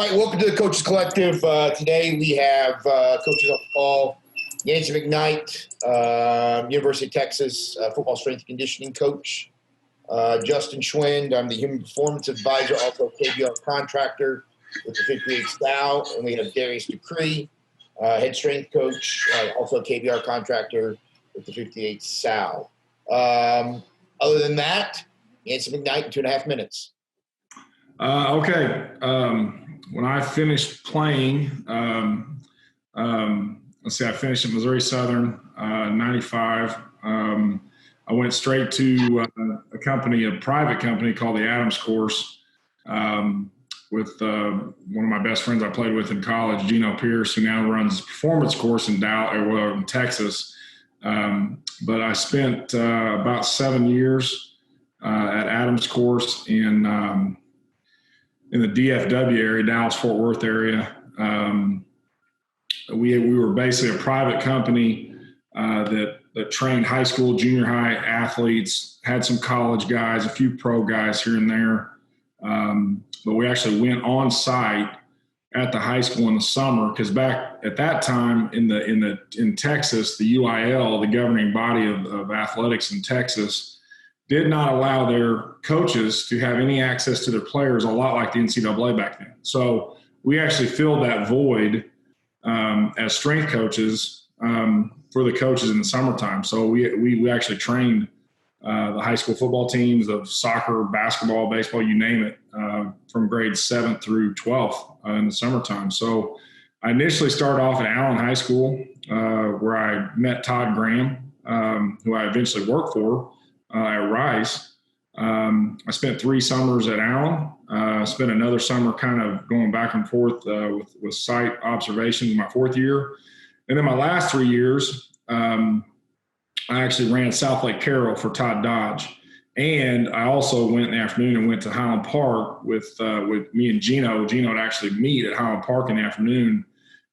All right, welcome to the Coaches Collective. Today we have coaches on the call. Yancy McKnight, University of Texas football strength and conditioning coach. Justin Schwind, I'm the human performance advisor, also KBR contractor with the 58 Sal. And we have Darius Dupree, head strength coach, also KBR contractor with the 58 Sal. Other than that, Yancy McKnight in 2.5 minutes. Okay. When I finished playing, I finished at Missouri Southern, 95. I went straight to a private company called the Adams Course with one of my best friends I played with in college, Gino Pierce, who now runs performance course in Texas. But I spent about 7 years at Adams Course in the DFW area, Dallas-Fort Worth area. We were basically a private company that trained high school, junior high athletes, had some college guys, a few pro guys here and there. But we actually went on site at the high school in the summer, because back at that time in Texas, the UIL, the governing body of athletics in Texas, did not allow their coaches to have any access to their players, a lot like the NCAA back then. So we actually filled that void as strength coaches for the coaches in the summertime. So we actually trained the high school football teams of soccer, basketball, baseball, you name it, from grades 7th through 12th in the summertime. So I initially started off at Allen High School, where I met Todd Graham, who I eventually worked for at Rice. I spent 3 summers at Allen. Spent another summer kind of going back and forth with site observations my 4th year. And then my last 3 years, I actually ran South Lake Carroll for Todd Dodge. And I also went in the afternoon and went to Highland Park with me and Gino. Gino would actually meet at Highland Park in the afternoon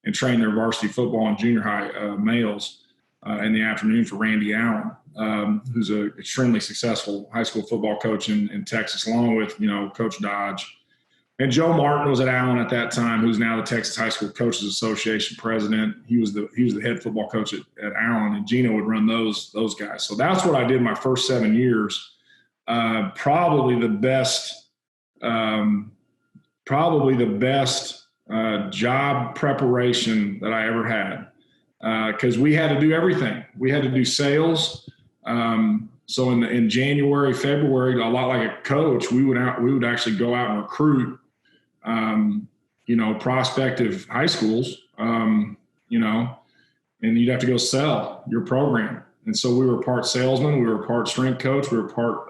and train their varsity football and junior high males in the afternoon for Randy Allen, who's an extremely successful high school football coach in Texas, along with, Coach Dodge. And Joe Martin was at Allen at that time, who's now the Texas High School Coaches Association president. He was the head football coach at Allen, and Gino would run those guys. So that's what I did my first 7 years. Probably the best job preparation that I ever had, because we had to do everything. We had to do sales. So in January, February, a lot like a coach, we would actually go out and recruit, prospective high schools, and you'd have to go sell your program. And so we were part salesman, we were part strength coach, we were part,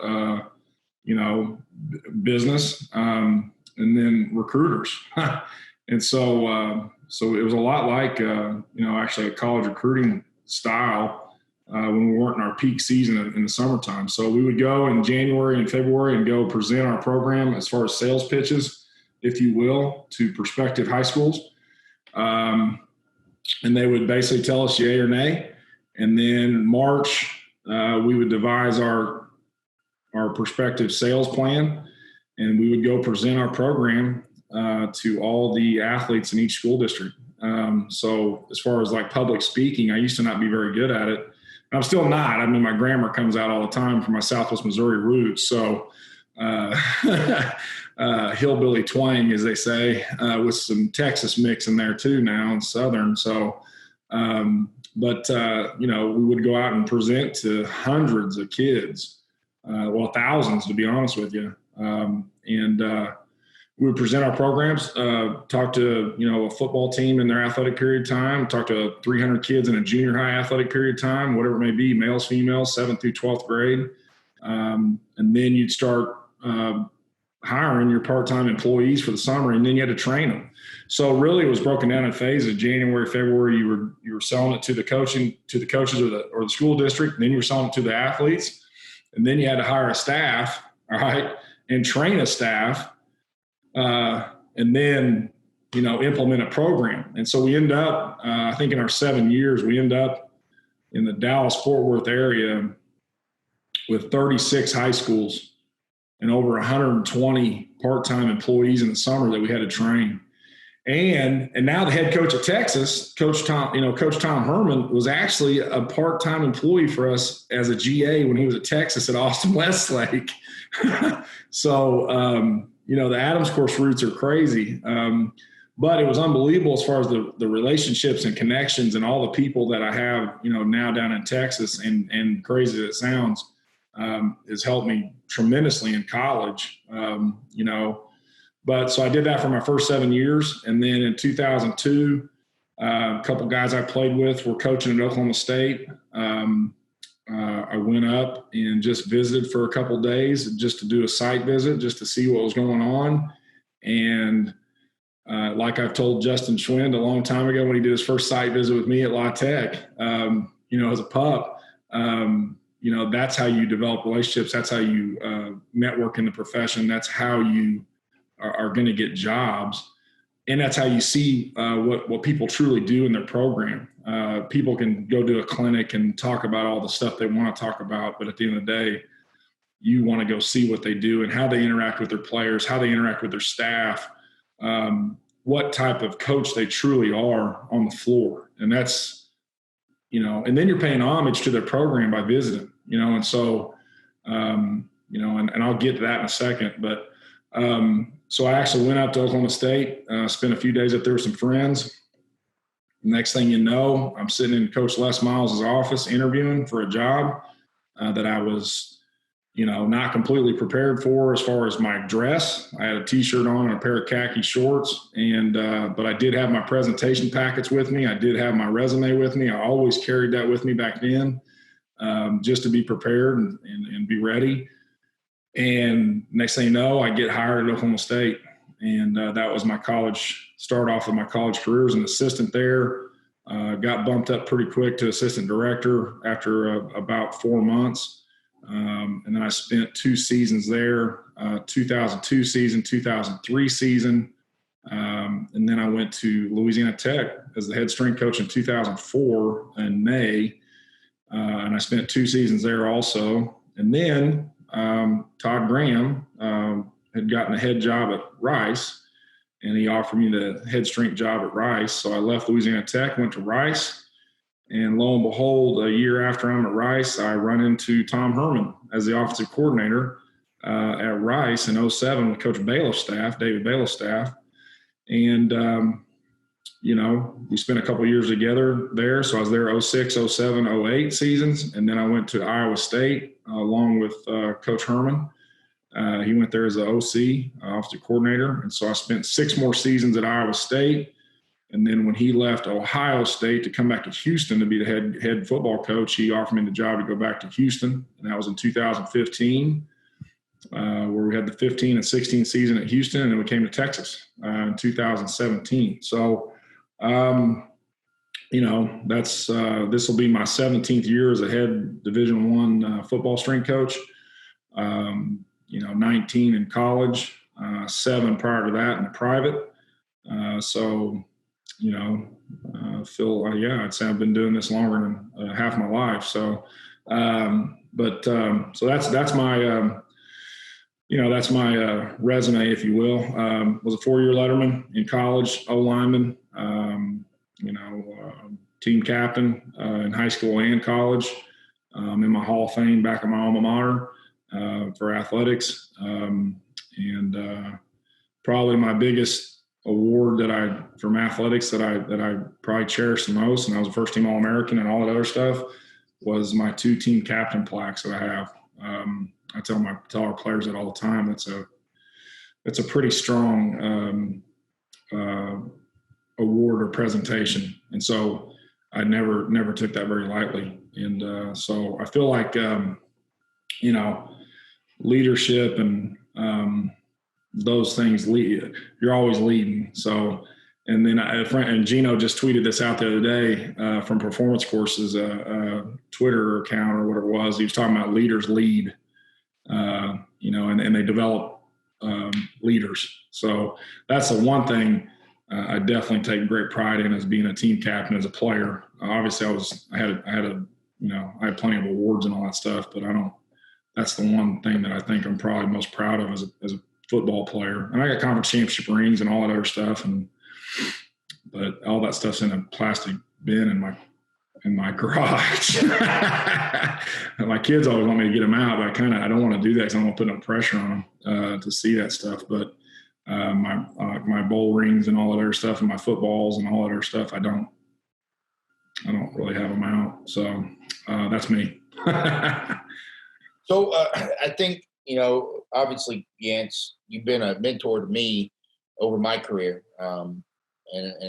business, and then recruiters. And so it was a lot like, actually a college recruiting style when we weren't in our peak season in the summertime. So we would go in January and February and go present our program as far as sales pitches, if you will, to prospective high schools. And they would basically tell us yay or nay. And then March, we would devise our prospective sales plan, and we would go present our program to all the athletes in each school district. So as far as like public speaking, I used to not be very good at it. I'm still not. I mean, my grammar comes out all the time from my Southwest Missouri roots. So hillbilly twang, as they say, with some Texas mix in there too now and Southern. So, but we would go out and present to hundreds of kids, thousands to be honest with you. We would present our programs, talk to, a football team in their athletic period time, talk to 300 kids in a junior high athletic period time, whatever it may be, males, females, 7th through 12th grade. And then you'd start hiring your part-time employees for the summer, and then you had to train them. So really it was broken down in phases. January, February, you were selling it to the coaches or the school district, and then you were selling it to the athletes. And then you had to hire a staff, all right, and train a staff. And then, implement a program. And so we end up, I think in our 7 years, we end up in the Dallas-Fort Worth area with 36 high schools and over 120 part-time employees in the summer that we had to train. And now the head coach at Texas, Coach Tom Herman, was actually a part-time employee for us as a GA when he was at Texas at Austin Westlake. So, the Adams course roots are crazy. But it was unbelievable as far as the relationships and connections and all the people that I have, now down in Texas, and crazy as it sounds, has helped me tremendously in college, But so I did that for my first 7 years. And then in 2002, a couple guys I played with were coaching at Oklahoma State. I went up and just visited for a couple days just to do a site visit, just to see what was going on. And like I've told Justin Schwind a long time ago when he did his first site visit with me at La Tech, as a pup, that's how you develop relationships. That's how you network in the profession. That's how you are going to get jobs. And that's how you see what people truly do in their program. People can go to a clinic and talk about all the stuff they want to talk about, but at the end of the day, you want to go see what they do and how they interact with their players, how they interact with their staff, what type of coach they truly are on the floor. And that's, and then you're paying homage to their program by visiting, and so, and I'll get to that in a second, but so I actually went out to Oklahoma State, spent a few days up there with some friends. Next thing you know, I'm sitting in Coach Les Miles' office interviewing for a job that I was, not completely prepared for as far as my dress. I had a T-shirt on and a pair of khaki shorts, but I did have my presentation packets with me. I did have my resume with me. I always carried that with me back then, just to be prepared and be ready. And next thing you know, I get hired at Oklahoma State. And that was my start off of my college career as an assistant there. Got bumped up pretty quick to assistant director after about 4 months. And then I spent 2 seasons there, 2002 season, 2003 season. And then I went to Louisiana Tech as the head strength coach in 2004 in May. And I spent 2 seasons there also. And then Todd Graham had gotten a head job at Rice, and he offered me the head strength job at Rice. So I left Louisiana Tech, went to Rice, and lo and behold, a year after I'm at Rice, I run into Tom Herman as the offensive coordinator at Rice in 2007 with Coach Bailiff's staff, David Bailiff's staff. And, we spent a couple of years together there. So I was there 2006, 2007, 2008 seasons. And then I went to Iowa State along with Coach Herman. He went there as the OC, offensive coordinator. And so I spent 6 more seasons at Iowa State. And then when he left Ohio State to come back to Houston to be the head football coach, he offered me the job to go back to Houston. And that was in 2015, where we had the 15 and 16 season at Houston. And then we came to Texas in 2017. So, that's this will be my 17th year as a head Division I football strength coach. 19 in college, 7 prior to that in the private. I'd say I've been doing this longer than half my life. So, so that's my, that's my resume, if you will. Was a 4-year letterman in college, O-lineman, team captain in high school and college. In my Hall of Fame back at my alma mater for athletics. Probably my biggest award from athletics that I probably cherish the most, and I was a first team All-American and all that other stuff, was my 2 team captain plaques that I have. I tell our players that all the time. It's a pretty strong award or presentation. And so I never took that very lightly. And so I feel like, leadership and those things you're always leading. So, and then and Gino just tweeted this out the other day from Performance Courses, Twitter account or whatever it was. He was talking about leaders lead, and they develop leaders. So that's the one thing I definitely take great pride in, as being a team captain as a player. Obviously I had plenty of awards and all that stuff, but that's the one thing that I think I'm probably most proud of as a football player. And I got conference championship rings and all that other stuff. And But all that stuff's in a plastic bin in my garage. And my kids always want me to get them out, but I don't want to do that because I don't want to put no pressure on them to see that stuff. But my bowl rings and all that other stuff, and my footballs and all that other stuff, I don't really have them out. So that's me. So I think, obviously, Yance, you've been a mentor to me over my career, and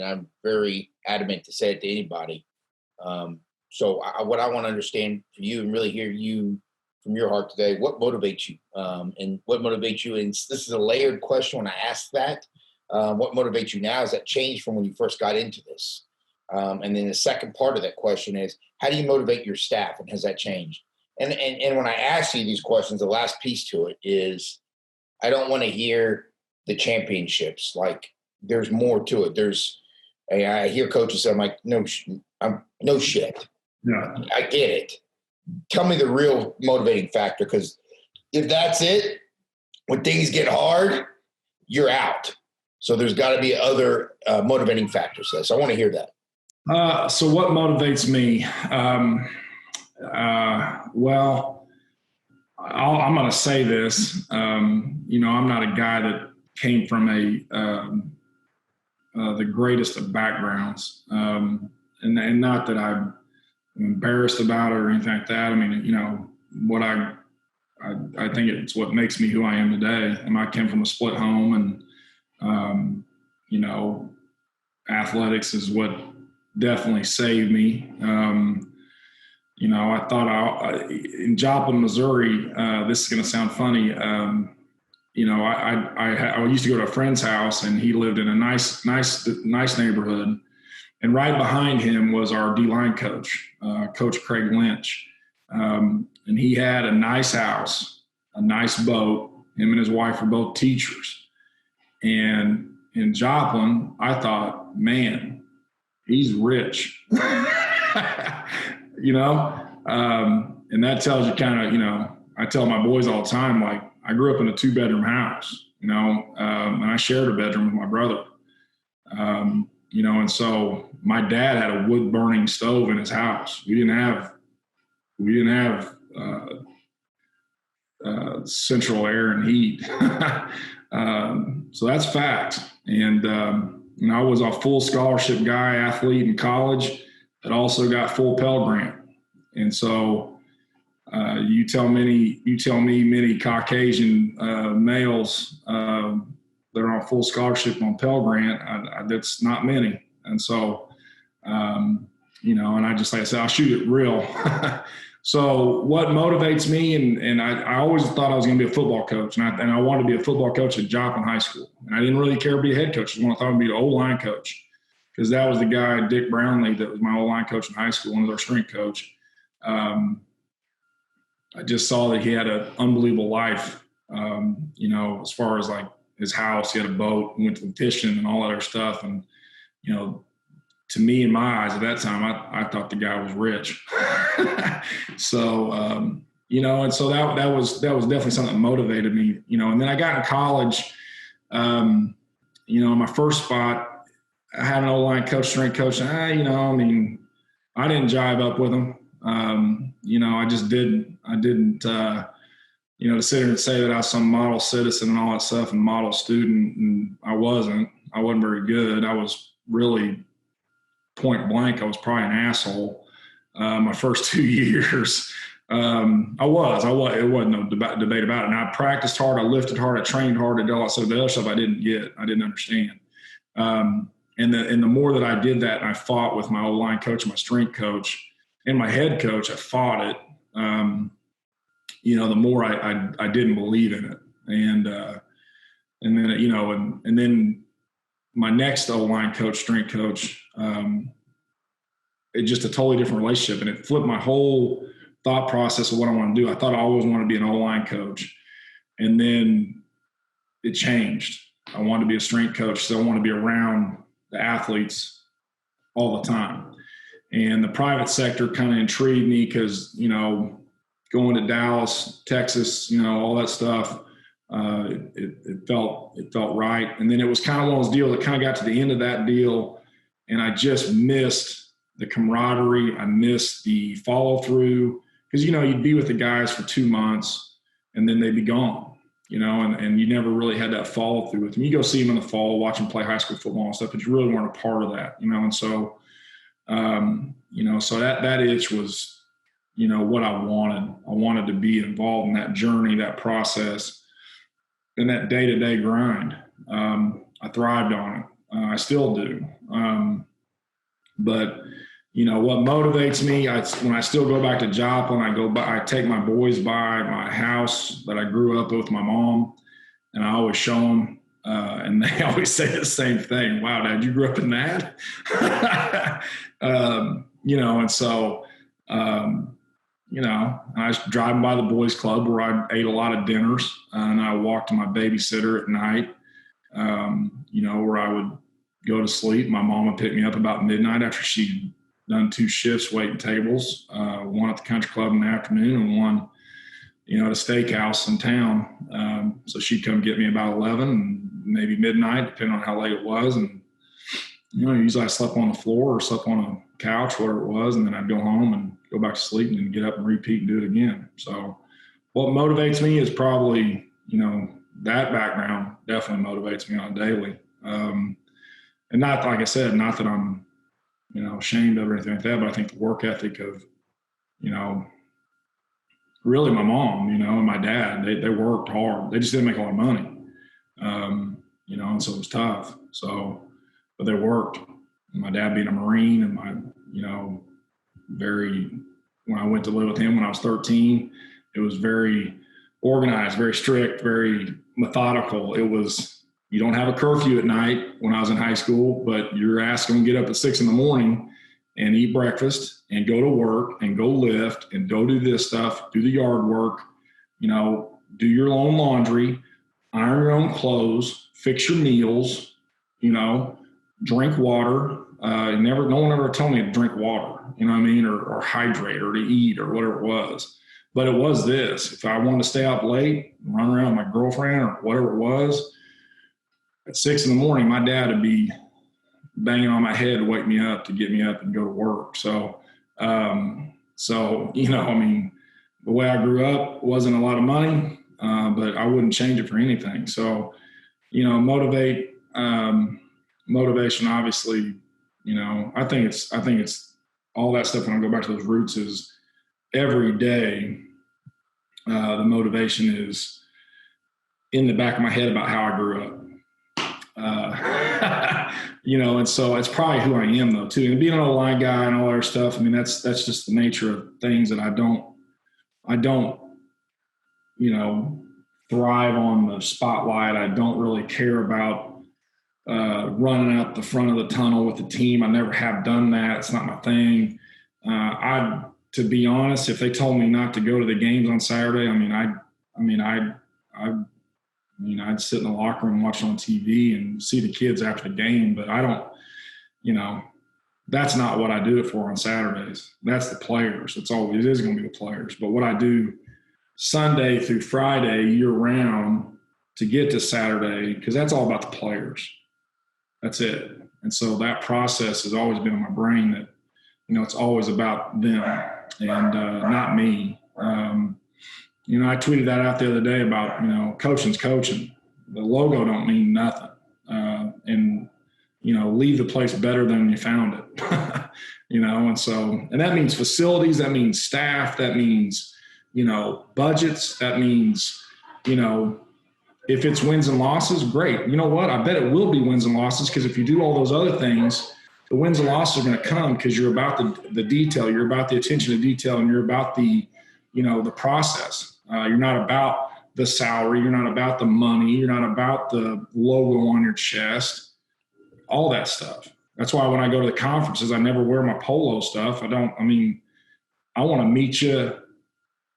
I'm very adamant to say it to anybody. So what I want to understand for you and really hear you from your heart today, what motivates you, and what motivates you? And this is a layered question when I ask that. What motivates you now? Has that changed from when you first got into this? And then the second part of that question is, how do you motivate your staff, and has that changed? And when I ask you these questions, the last piece to it is, I don't want to hear the championships. Like, there's more to it. I hear coaches say, I'm like, no shit. Yeah. I get it. Tell me the real motivating factor, because if that's it, when things get hard, you're out. So there's got to be other motivating factors. So I want to hear that. So what motivates me? Well, I'm going to say this. I'm not a guy that came from the greatest of backgrounds, and not that I'm embarrassed about it or anything like that. I mean, what I think it's what makes me who I am today. And I came from a split home, and athletics is what definitely saved me. I thought in Joplin, Missouri, this is going to sound funny. I used to go to a friend's house, and he lived in a nice neighborhood. And right behind him was our D-line coach, Coach Craig Lynch. And he had a nice house, a nice boat. Him and his wife were both teachers. And in Joplin, I thought, man, he's rich. And that tells you kind of, I tell my boys all the time, like, I grew up in a 2-bedroom house, and I shared a bedroom with my brother. And so my dad had a wood burning stove in his house. We didn't have central air and heat. So that's fact. And I was a full scholarship guy, athlete in college that also got full Pell Grant. And so you tell me many Caucasian males that are on full scholarship on Pell Grant, that's not many. And so, and I just, like I said, I'll shoot it real. So what motivates me, and I always thought I was going to be a football coach, and I wanted to be a football coach at Joplin High School. And I didn't really care to be a head coach. I thought I'd be an O-line coach, because that was the guy, Dick Brownlee, that was my O-line coach in high school and was our strength coach. I just saw that he had an unbelievable life, as far as like his house. He had a boat, went to fishing and all that other stuff. And, to me, in my eyes at that time, I thought the guy was rich. So, and so that was definitely something that motivated me, and then I got in college, my first spot, I had an O-line coach, strength coach. I didn't jive up with him. I just didn't. I didn't, to sit here and say that I was some model citizen and all that stuff and model student, and I wasn't very good. I was really point blank. I was probably an asshole. My first 2 years, I was. It wasn't no debate about it. And I practiced hard. I lifted hard. I trained hard. I did all that. So the other stuff I didn't get. I didn't understand. And the more that I did that, and I fought with my O-line coach, my strength coach, and my head coach, I fought it. The more I didn't believe in it, and then my next O-line coach, strength coach, it's just a totally different relationship, and it flipped my whole thought process of what I want to do. I thought I always wanted to be an O-line coach, and then it changed. I wanted to be a strength coach, so I wanted to be around the athletes all the time. And the private sector kind of intrigued me because, going to Dallas, Texas, all that stuff, it felt right. And then it was kind of one of those deals that kind of got to the end of that deal, and I just missed the camaraderie. I missed the follow through, because, you'd be with the guys for 2 months and then they'd be gone, and you never really had that follow through with them. You go see them in the fall, watch them play high school football and stuff, but you really weren't a part of that, and so, so that itch was, what I wanted. I wanted to be involved in that journey, that process, and that day-to-day grind. I thrived on it. I still do. But what motivates me, when I still go back to Joplin, I take my boys by my house that I grew up with my mom, and I always show them, and they always say the same thing. Wow, Dad, you grew up in that? And so, I was driving by the boys club where I ate a lot of dinners, and I walked to my babysitter at night, where I would go to sleep. My mom would pick me up about midnight after she'd done 2 shifts waiting tables, one at the country club in the afternoon and one, at a steakhouse in town. So she'd come get me about 11 and maybe midnight, depending on how late it was. And, usually I slept on the floor or slept on a couch, whatever it was, and then I'd go home and go back to sleep and then get up and repeat and do it again. So what motivates me is probably, that background definitely motivates me on a daily. And not, like I said, not that I'm, ashamed of or anything like that, but I think the work ethic of, really my mom, and my dad, they worked hard. They just didn't make a lot of money. And so it was tough. So, but they worked. And my dad being a Marine, and my, when I went to live with him when I was 13, it was very organized, very strict, very methodical. It was, you don't have a curfew at night when I was in high school, but you're asked to get up at 6 a.m. and eat breakfast and go to work and go lift and go do this stuff, do the yard work, do your own laundry, iron your own clothes, fix your meals, drink water. No one ever told me to drink water, or hydrate or to eat or whatever it was. But it was this: if I wanted to stay up late, run around with my girlfriend or whatever it was, at 6 a.m, my dad would be banging on my head to wake me up, to get me up and go to work. So, the way I grew up wasn't a lot of money, but I wouldn't change it for anything. So, motivation, obviously, I think it's all that stuff. When I go back to those roots, is every day, the motivation is in the back of my head about how I grew up. And so it's probably who I am though too. And being an O-line guy and all that stuff, that's just the nature of things that I don't, thrive on the spotlight. I don't really care about running out the front of the tunnel with the team. I never have done that. It's not my thing. To be honest, if they told me not to go to the games on Saturday, I'd sit in the locker room, watch on TV and see the kids after the game, but I don't, that's not what I do it for on Saturdays. That's the players. It is going to be the players. But what I do Sunday through Friday year round to get to Saturday, because that's all about the players. That's it. And so that process has always been in my brain that, it's always about them and not me. I tweeted that out the other day about, coaching's coaching. The logo don't mean nothing. And leave the place better than you found it. And that means facilities, that means staff, that means, budgets, that means, if it's wins and losses, great. You know what? I bet it will be wins and losses, because if you do all those other things, the wins and losses are going to come because you're about the detail, you're about the attention to detail, and you're about the process. You're not about the salary. You're not about the money. You're not about the logo on your chest, all that stuff. That's why when I go to the conferences, I never wear my polo stuff. I want to meet you,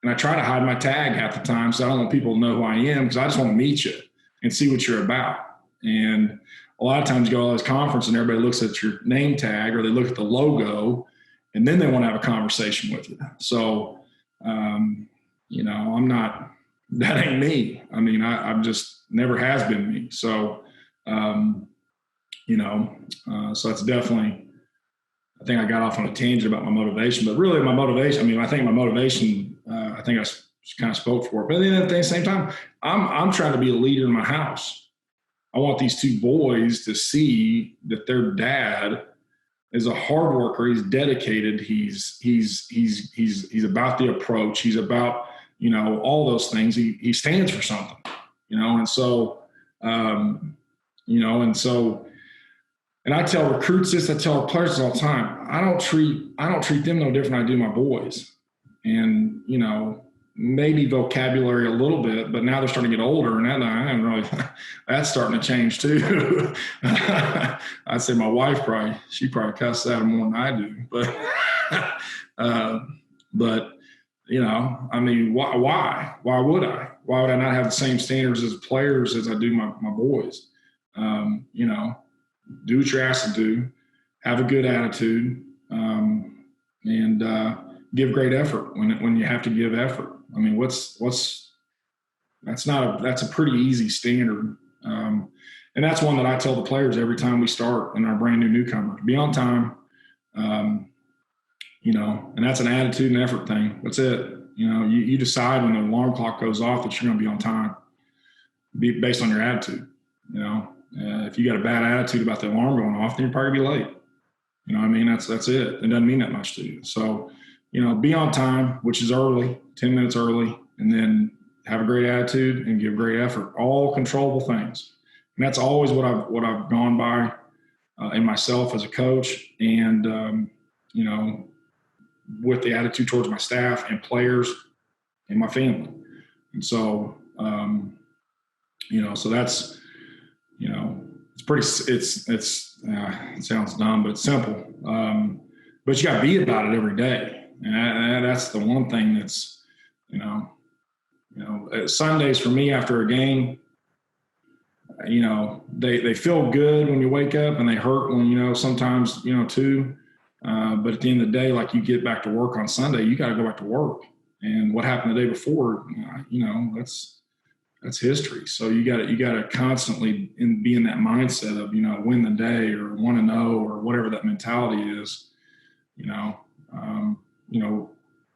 and I try to hide my tag half the time, so I don't want people to know who I am, because I just want to meet you and see what you're about. And a lot of times you go to this conference and everybody looks at your name tag or they look at the logo, and then they want to have a conversation with you. So, I'm not that ain't me. I mean, I'm just never has been me. So, so it's definitely, I think I got off on a tangent about my motivation, but really my motivation, I think my motivation, I think I kind of spoke for it, but then at the same time, I'm trying to be a leader in my house. I want these two boys to see that their dad is a hard worker. He's dedicated. He's about the approach. He's about, all those things. He stands for something, and so, and I tell recruits this, I tell our players all the time, I don't treat them no different than I do my boys. And, maybe vocabulary a little bit, but now they're starting to get older, and that's starting to change too. I'd say my wife she probably cusses at them more than I do, but why would I? Why would I not have the same standards as players as I do my boys? Do what you're asked to do, have a good attitude, and give great effort when you have to give effort. That's a pretty easy standard. And that's one that I tell the players every time we start in our brand new newcomers, be on time. And that's an attitude and effort thing. That's it. You decide when the alarm clock goes off that you're going to be on time, based on your attitude. If you got a bad attitude about the alarm going off, then you're probably going to be late. That's it. It doesn't mean that much to you. So, be on time, which is early, 10 minutes early, and then have a great attitude and give great effort, all controllable things. And that's always what I've gone by in myself as a coach, and, with the attitude towards my staff and players and my family. And so, so that's, it's pretty, it sounds dumb, but it's simple. But you got to be about it every day. And that's the one thing that's, Sundays for me after a game, they feel good when you wake up, and they hurt when, sometimes, too. But at the end of the day, like, you get back to work on Sunday, you got to go back to work. And what happened the day before, that's history. So you got to constantly be in that mindset of, win the day or want to know, or whatever that mentality is,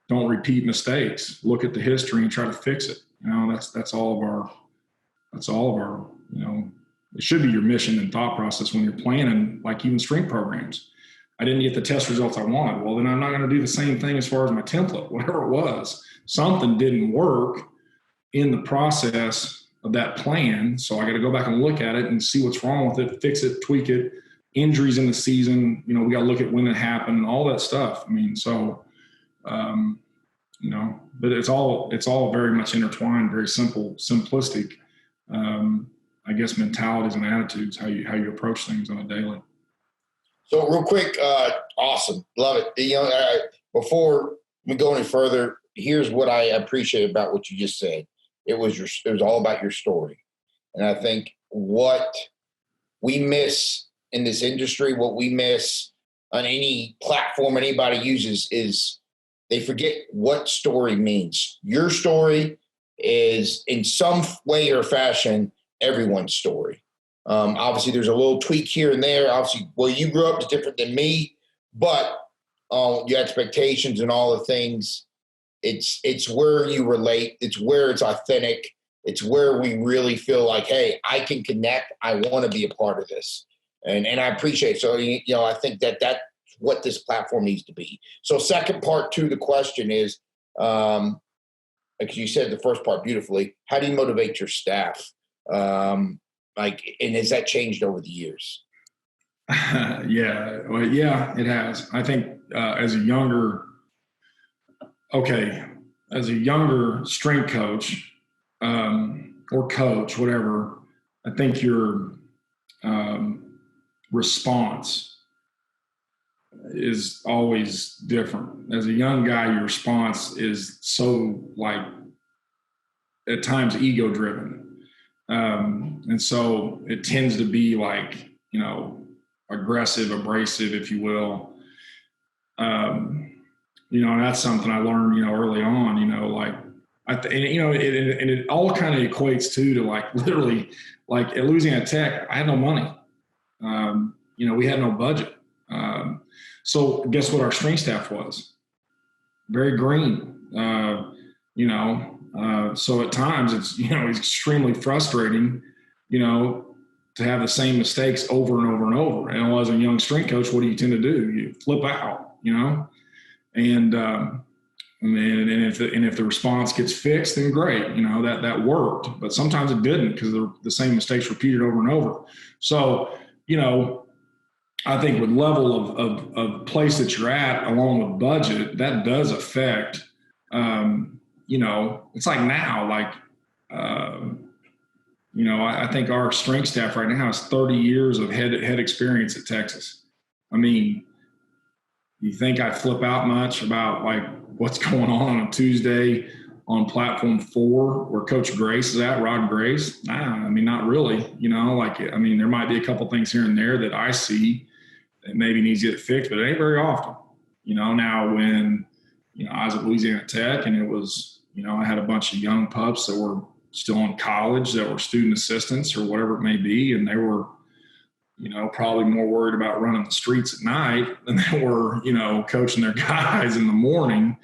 don't repeat mistakes. Look at the history and try to fix it. That's all of our, it should be your mission and thought process when you're planning, like even strength programs. I didn't get the test results I wanted. Well, then I'm not going to do the same thing as far as my template, whatever it was. Something didn't work in the process of that plan. So I got to go back and look at it and see what's wrong with it, fix it, tweak it. Injuries in the season, we got to look at when it happened, all that stuff. But it's all very much intertwined, very simple, simplistic, I guess, mentalities and attitudes, how you approach things on a daily. So real quick, awesome. Love it. Before we go any further, here's what I appreciate about what you just said. It was all about your story. And I think what we miss in this industry, what we miss on any platform anybody uses, is they forget what story means. Your story is, in some way or fashion, everyone's story. Obviously, there's a little tweak here and there. Obviously, where you grew up is different than me, but your expectations and all the things, it's where you relate. It's where it's authentic. It's where we really feel like, hey, I can connect. I want to be a part of this. And I appreciate it. So, I think that's what this platform needs to be. So second part to the question is, because you said the first part beautifully, how do you motivate your staff? And has that changed over the years? Yeah, it has. I think as a younger strength coach or coach, whatever, I think your response is always different. As a young guy, your response is so, at times, ego driven. And so it tends to be aggressive, abrasive, if you will. And that's something I learned, early on, it all kind of equates to like literally like at Louisiana Tech, I had no money. We had no budget. So guess what our strength staff was? Very green. So at times it's extremely frustrating, to have the same mistakes over and over and over. And as a young strength coach, what do you tend to do? You flip out, and if the response gets fixed, then great, that worked. But sometimes it didn't because the same mistakes repeated over and over. So, I think with level of place that you're at, along with budget, that does affect. It's like now, I think our strength staff right now has 30 years of head experience at Texas. I mean, you think I flip out much about like what's going on a Tuesday on platform 4 where Coach Grace is at, Rod Grace? Nah, I mean, not really, there might be a couple things here and there that I see that maybe needs to get fixed, but it ain't very often. Now when, I was at Louisiana Tech and it was, I had a bunch of young pups that were still in college that were student assistants or whatever it may be. And they were, probably more worried about running the streets at night than they were, coaching their guys in the morning.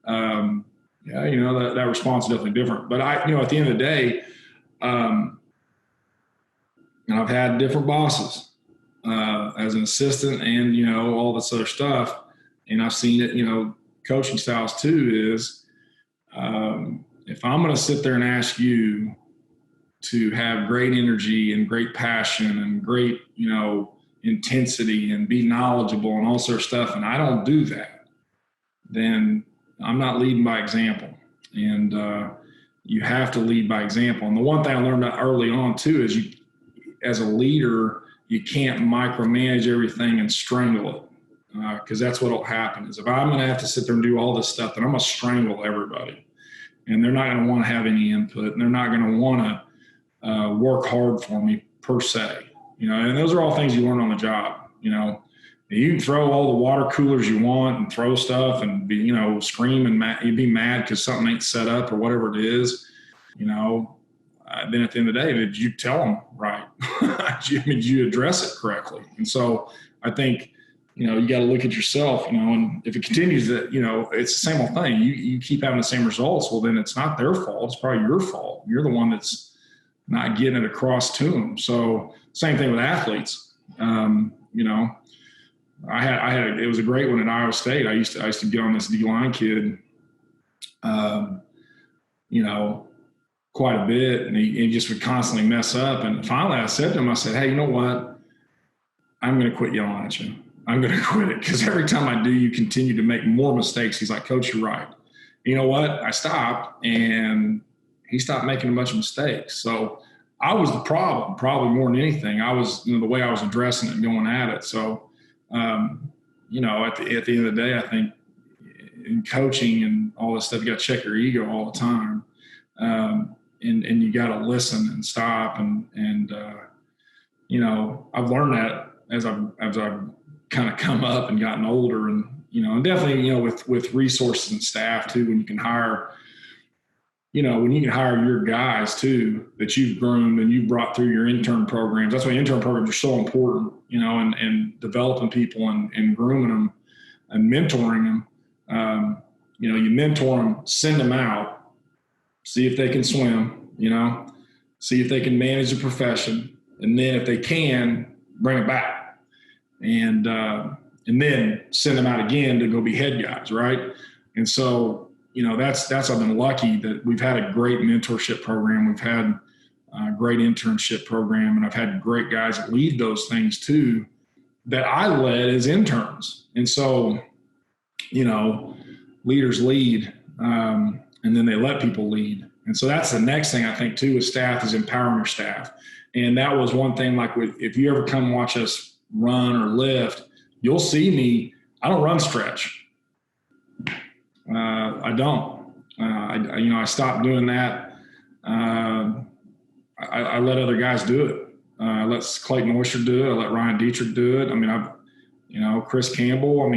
That response is definitely different. But at the end of the day, and I've had different bosses as an assistant and, all this other stuff. And I've seen it, coaching styles too is if I'm going to sit there and ask you to have great energy and great passion and great, intensity and be knowledgeable and all sorts of stuff, and I don't do that, then I'm not leading by example. And you have to lead by example. And the one thing I learned early on too is as a leader, you can't micromanage everything and strangle it. Because that's what will happen is if I'm going to have to sit there and do all this stuff, then I'm going to strangle everybody. And they're not going to want to have any input, and they're not going to want to work hard for me per se. And those are all things you learn on the job. You can throw all the water coolers you want and throw stuff and be, scream and you'd be mad because something ain't set up or whatever it is. Then at the end of the day, did you tell them right? Did you address it correctly? And so I think, you got to look at yourself, and if it continues that, it's the same old thing. You keep having the same results. Well, then it's not their fault. It's probably your fault. You're the one that's not getting it across to them. So same thing with athletes. It was a great one at Iowa State. I used to get on this D-line kid, quite a bit, and he just would constantly mess up. And finally I said to him, I said, hey, you know what? I'm going to quit yelling at you. I'm going to quit it because every time I do, you continue to make more mistakes. He's like, Coach, you're right. You know what? I stopped, and he stopped making a bunch of mistakes. So I was the problem, probably more than anything. I was, the way I was addressing it and going at it. So, at the end of the day, I think in coaching and all this stuff, you got to check your ego all the time. And you got to listen and stop. And I've learned that as I've kind of come up and gotten older, and definitely with resources and staff too, when you can hire your guys too that you've groomed and you brought through your intern programs. That's why intern programs are so important, and developing people and grooming them and mentoring them. You mentor them, send them out, see if they can swim, see if they can manage the profession, and then if they can, bring it back. And then send them out again to go be head guys, right? And so, that's I've been lucky that we've had a great mentorship program. We've had a great internship program, and I've had great guys that lead those things too that I led as interns. And so, leaders lead, and then they let people lead. And so that's the next thing I think too with staff is empowering your staff. And that was one thing, like if you ever come watch us run or lift, you'll see me. I don't run stretch. I don't. I stopped doing that. I let other guys do it. I let Clayton Oyster do it. I let Ryan Dietrich do it. I mean, Chris Campbell.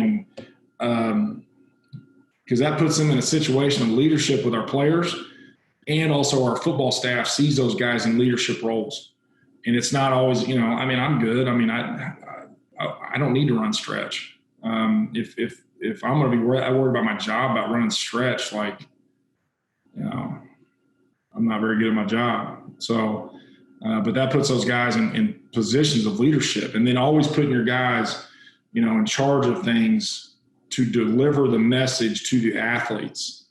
Because that puts them in a situation of leadership with our players. And also our football staff sees those guys in leadership roles. And it's not always, I'm good. I don't need to run stretch. If I'm going to be worried about my job, about running stretch, I'm not very good at my job. So, but that puts those guys in positions of leadership, and then always putting your guys, in charge of things to deliver the message to the athletes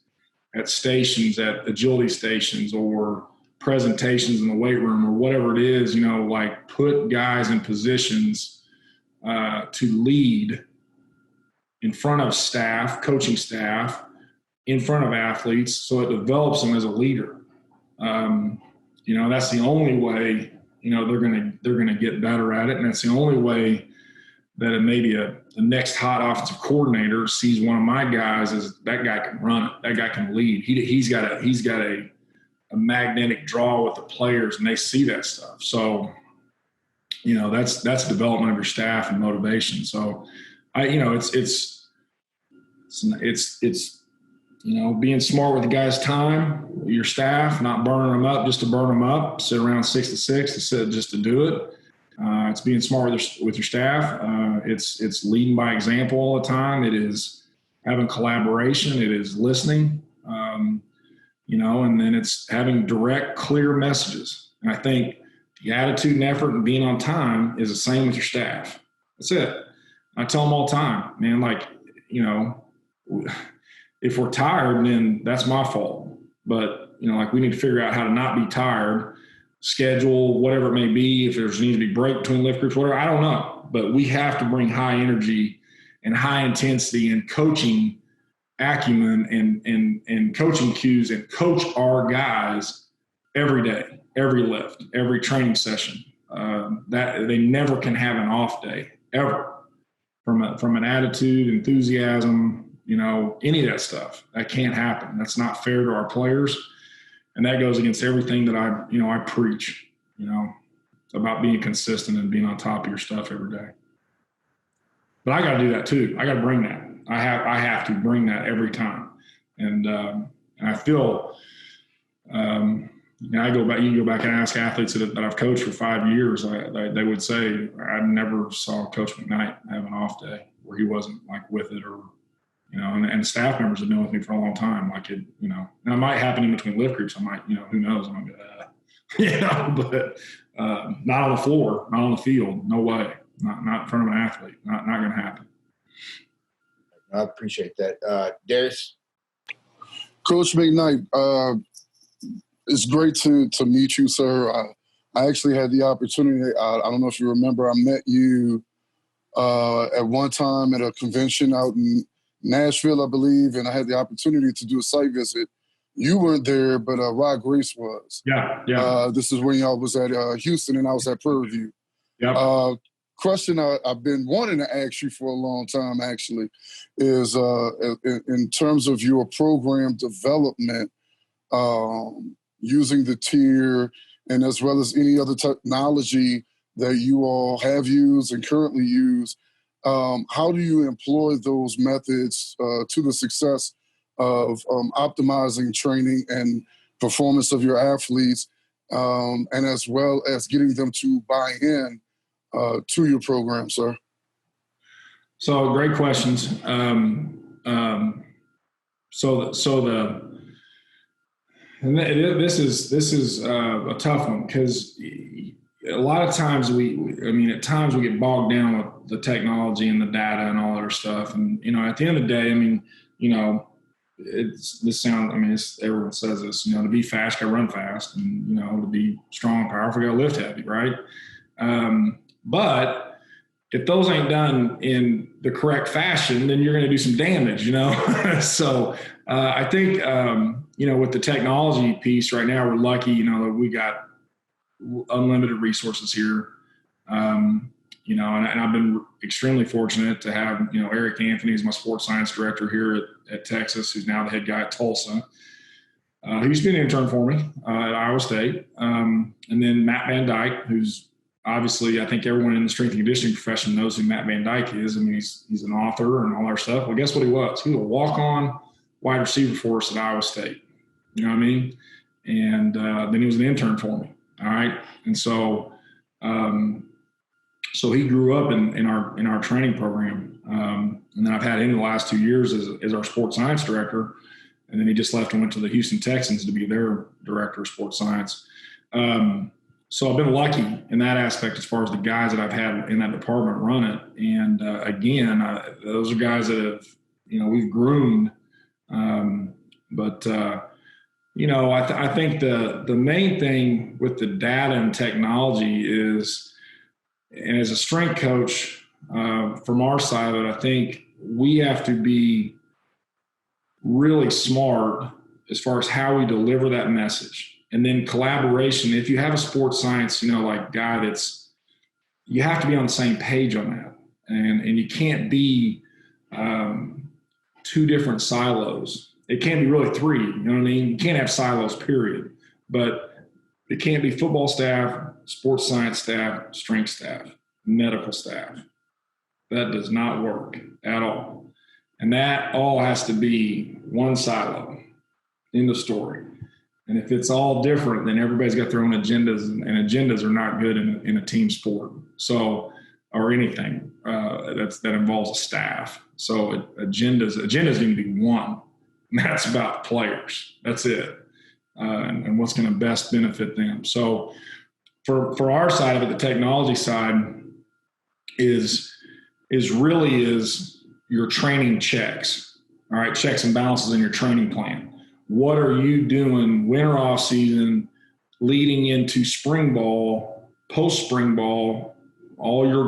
at stations, at agility stations, or presentations in the weight room, or whatever it is, put guys in positions to lead in front of staff, coaching staff, in front of athletes, so it develops them as a leader. That's the only way, they're gonna get better at it, and that's the only way that maybe the next hot offensive coordinator sees one of my guys as that guy can run it, that guy can lead. He's got a magnetic draw with the players, and they see that stuff. So, that's development of your staff and motivation. So, it's being smart with the guys' time, your staff, not burning them up just to burn them up, sit around 6 to 6 just to do it. It's being smart with your staff. It's leading by example all the time. It is having collaboration. It is listening, and then it's having direct, clear messages. And I think the attitude and effort and being on time is the same with your staff. That's it. I tell them all the time, man, if we're tired, then that's my fault. But, we need to figure out how to not be tired, schedule, whatever it may be, if there's needs to be break between lift groups, whatever, I don't know. But we have to bring high energy and high intensity and coaching acumen and coaching cues and coach our guys every day, every lift, every training session. That they never can have an off day, ever. From an attitude, enthusiasm, any of that stuff. That can't happen. That's not fair to our players. And that goes against everything that I preach. It's about being consistent and being on top of your stuff every day. But I got to do that too. I got to bring that. I have to bring that every time. And I feel, I go back. You can go back and ask athletes that I've coached for 5 years. They would say I never saw Coach McKnight have an off day where he wasn't with it, or and staff members have been with me for a long time. And it might happen in between lift groups. I might, who knows? I might, but not on the floor, not on the field. No way. Not in front of an athlete. Not going to happen. I appreciate that. Darius? Coach McKnight, it's great to meet you, sir. I actually had the opportunity, I don't know if you remember, I met you at one time at a convention out in Nashville, I believe, and I had the opportunity to do a site visit. You weren't there, but Rod Grace was. Yeah. This is when y'all was at Houston and I was at Prairie View. Yeah. Question I've been wanting to ask you for a long time, actually, is in terms of your program development, using the tier and as well as any other technology that you all have used and currently use, how do you employ those methods to the success of optimizing training and performance of your athletes, and as well as getting them to buy in to your program, sir? So great questions. This is a tough one, because a lot of times at times we get bogged down with the technology and the data and all that stuff. And, at the end of the day, everyone says this, to be fast, got to run fast, and, to be strong and powerful, got to lift heavy, right? But if those ain't done in the correct fashion, then you're going to do some damage, So I think, with the technology piece right now, we're lucky, that we got unlimited resources here. And I've been extremely fortunate to have, Eric Anthony is my sports science director here at Texas, who's now the head guy at Tulsa. He used to be an intern for me at Iowa State. And then Matt Van Dyke, who's obviously, I think everyone in the strength and conditioning profession knows who Matt Van Dyke is. He's an author and all our stuff. Well, guess what he was? He was a walk-on wide receiver for us at Iowa State. You know what I mean? And then he was an intern for me. All right. And so, so he grew up in our training program. And then I've had him the last 2 years as our sports science director. And then he just left and went to the Houston Texans to be their director of sports science. So I've been lucky in that aspect as far as the guys that I've had in that department run it. And again, those are guys that have, we've groomed. I think the main thing with the data and technology is, and as a strength coach, from our side of it, I think we have to be really smart as far as how we deliver that message. And then collaboration, if you have a sports science, guy you have to be on the same page on that. And you can't be two different silos. It can't be really three, you know what I mean? You can't have silos, period. But it can't be football staff, sports science staff, strength staff, medical staff. That does not work at all. And that all has to be one silo in the story. And if it's all different, then everybody's got their own agendas, and agendas are not good in a team sport. So, or anything that involves a staff. So agendas need to be one. And that's about players. That's it. And what's going to best benefit them. So for our side of it, the technology side is your training checks. All right, checks and balances in your training plan. What are you doing winter off season, leading into spring ball, post spring ball, all you're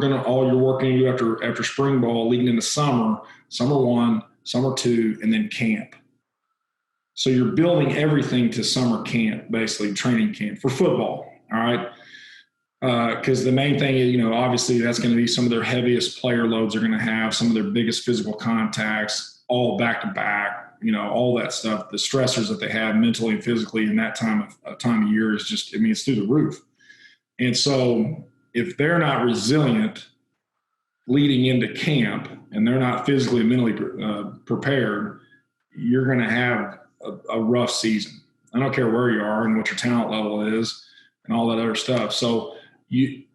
working to do after spring ball, leading into summer 1, summer 2, and then camp. So you're building everything to summer camp, basically training camp for football. All right. Because the main thing is, obviously that's going to be some of their heaviest player loads are going to have, some of their biggest physical contacts, all back to back, all that stuff, the stressors that they have mentally and physically in that time of year is just, it's through the roof. And so if they're not resilient leading into camp and they're not physically and mentally prepared, you're going to have a rough season. I don't care where you are and what your talent level is and all that other stuff. So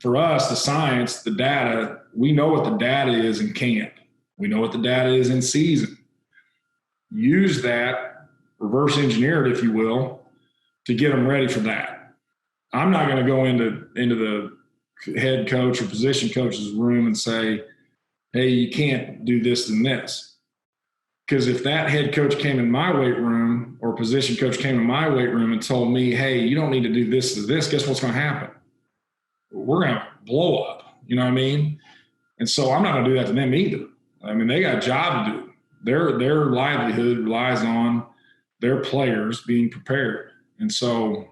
for us, the science, the data, we know what the data is in camp. We know what the data is in season. Use that, reverse engineer it, if you will, to get them ready for that. I'm not going to go into the head coach or position coach's room and say, hey, you can't do this and this. Because if that head coach came in my weight room or position coach came in my weight room and told me, hey, you don't need to do this to this, guess what's going to happen? We're going to blow up. You know what I mean? And so I'm not going to do that to them either. I mean, they got a job to do. Their livelihood relies on their players being prepared. And so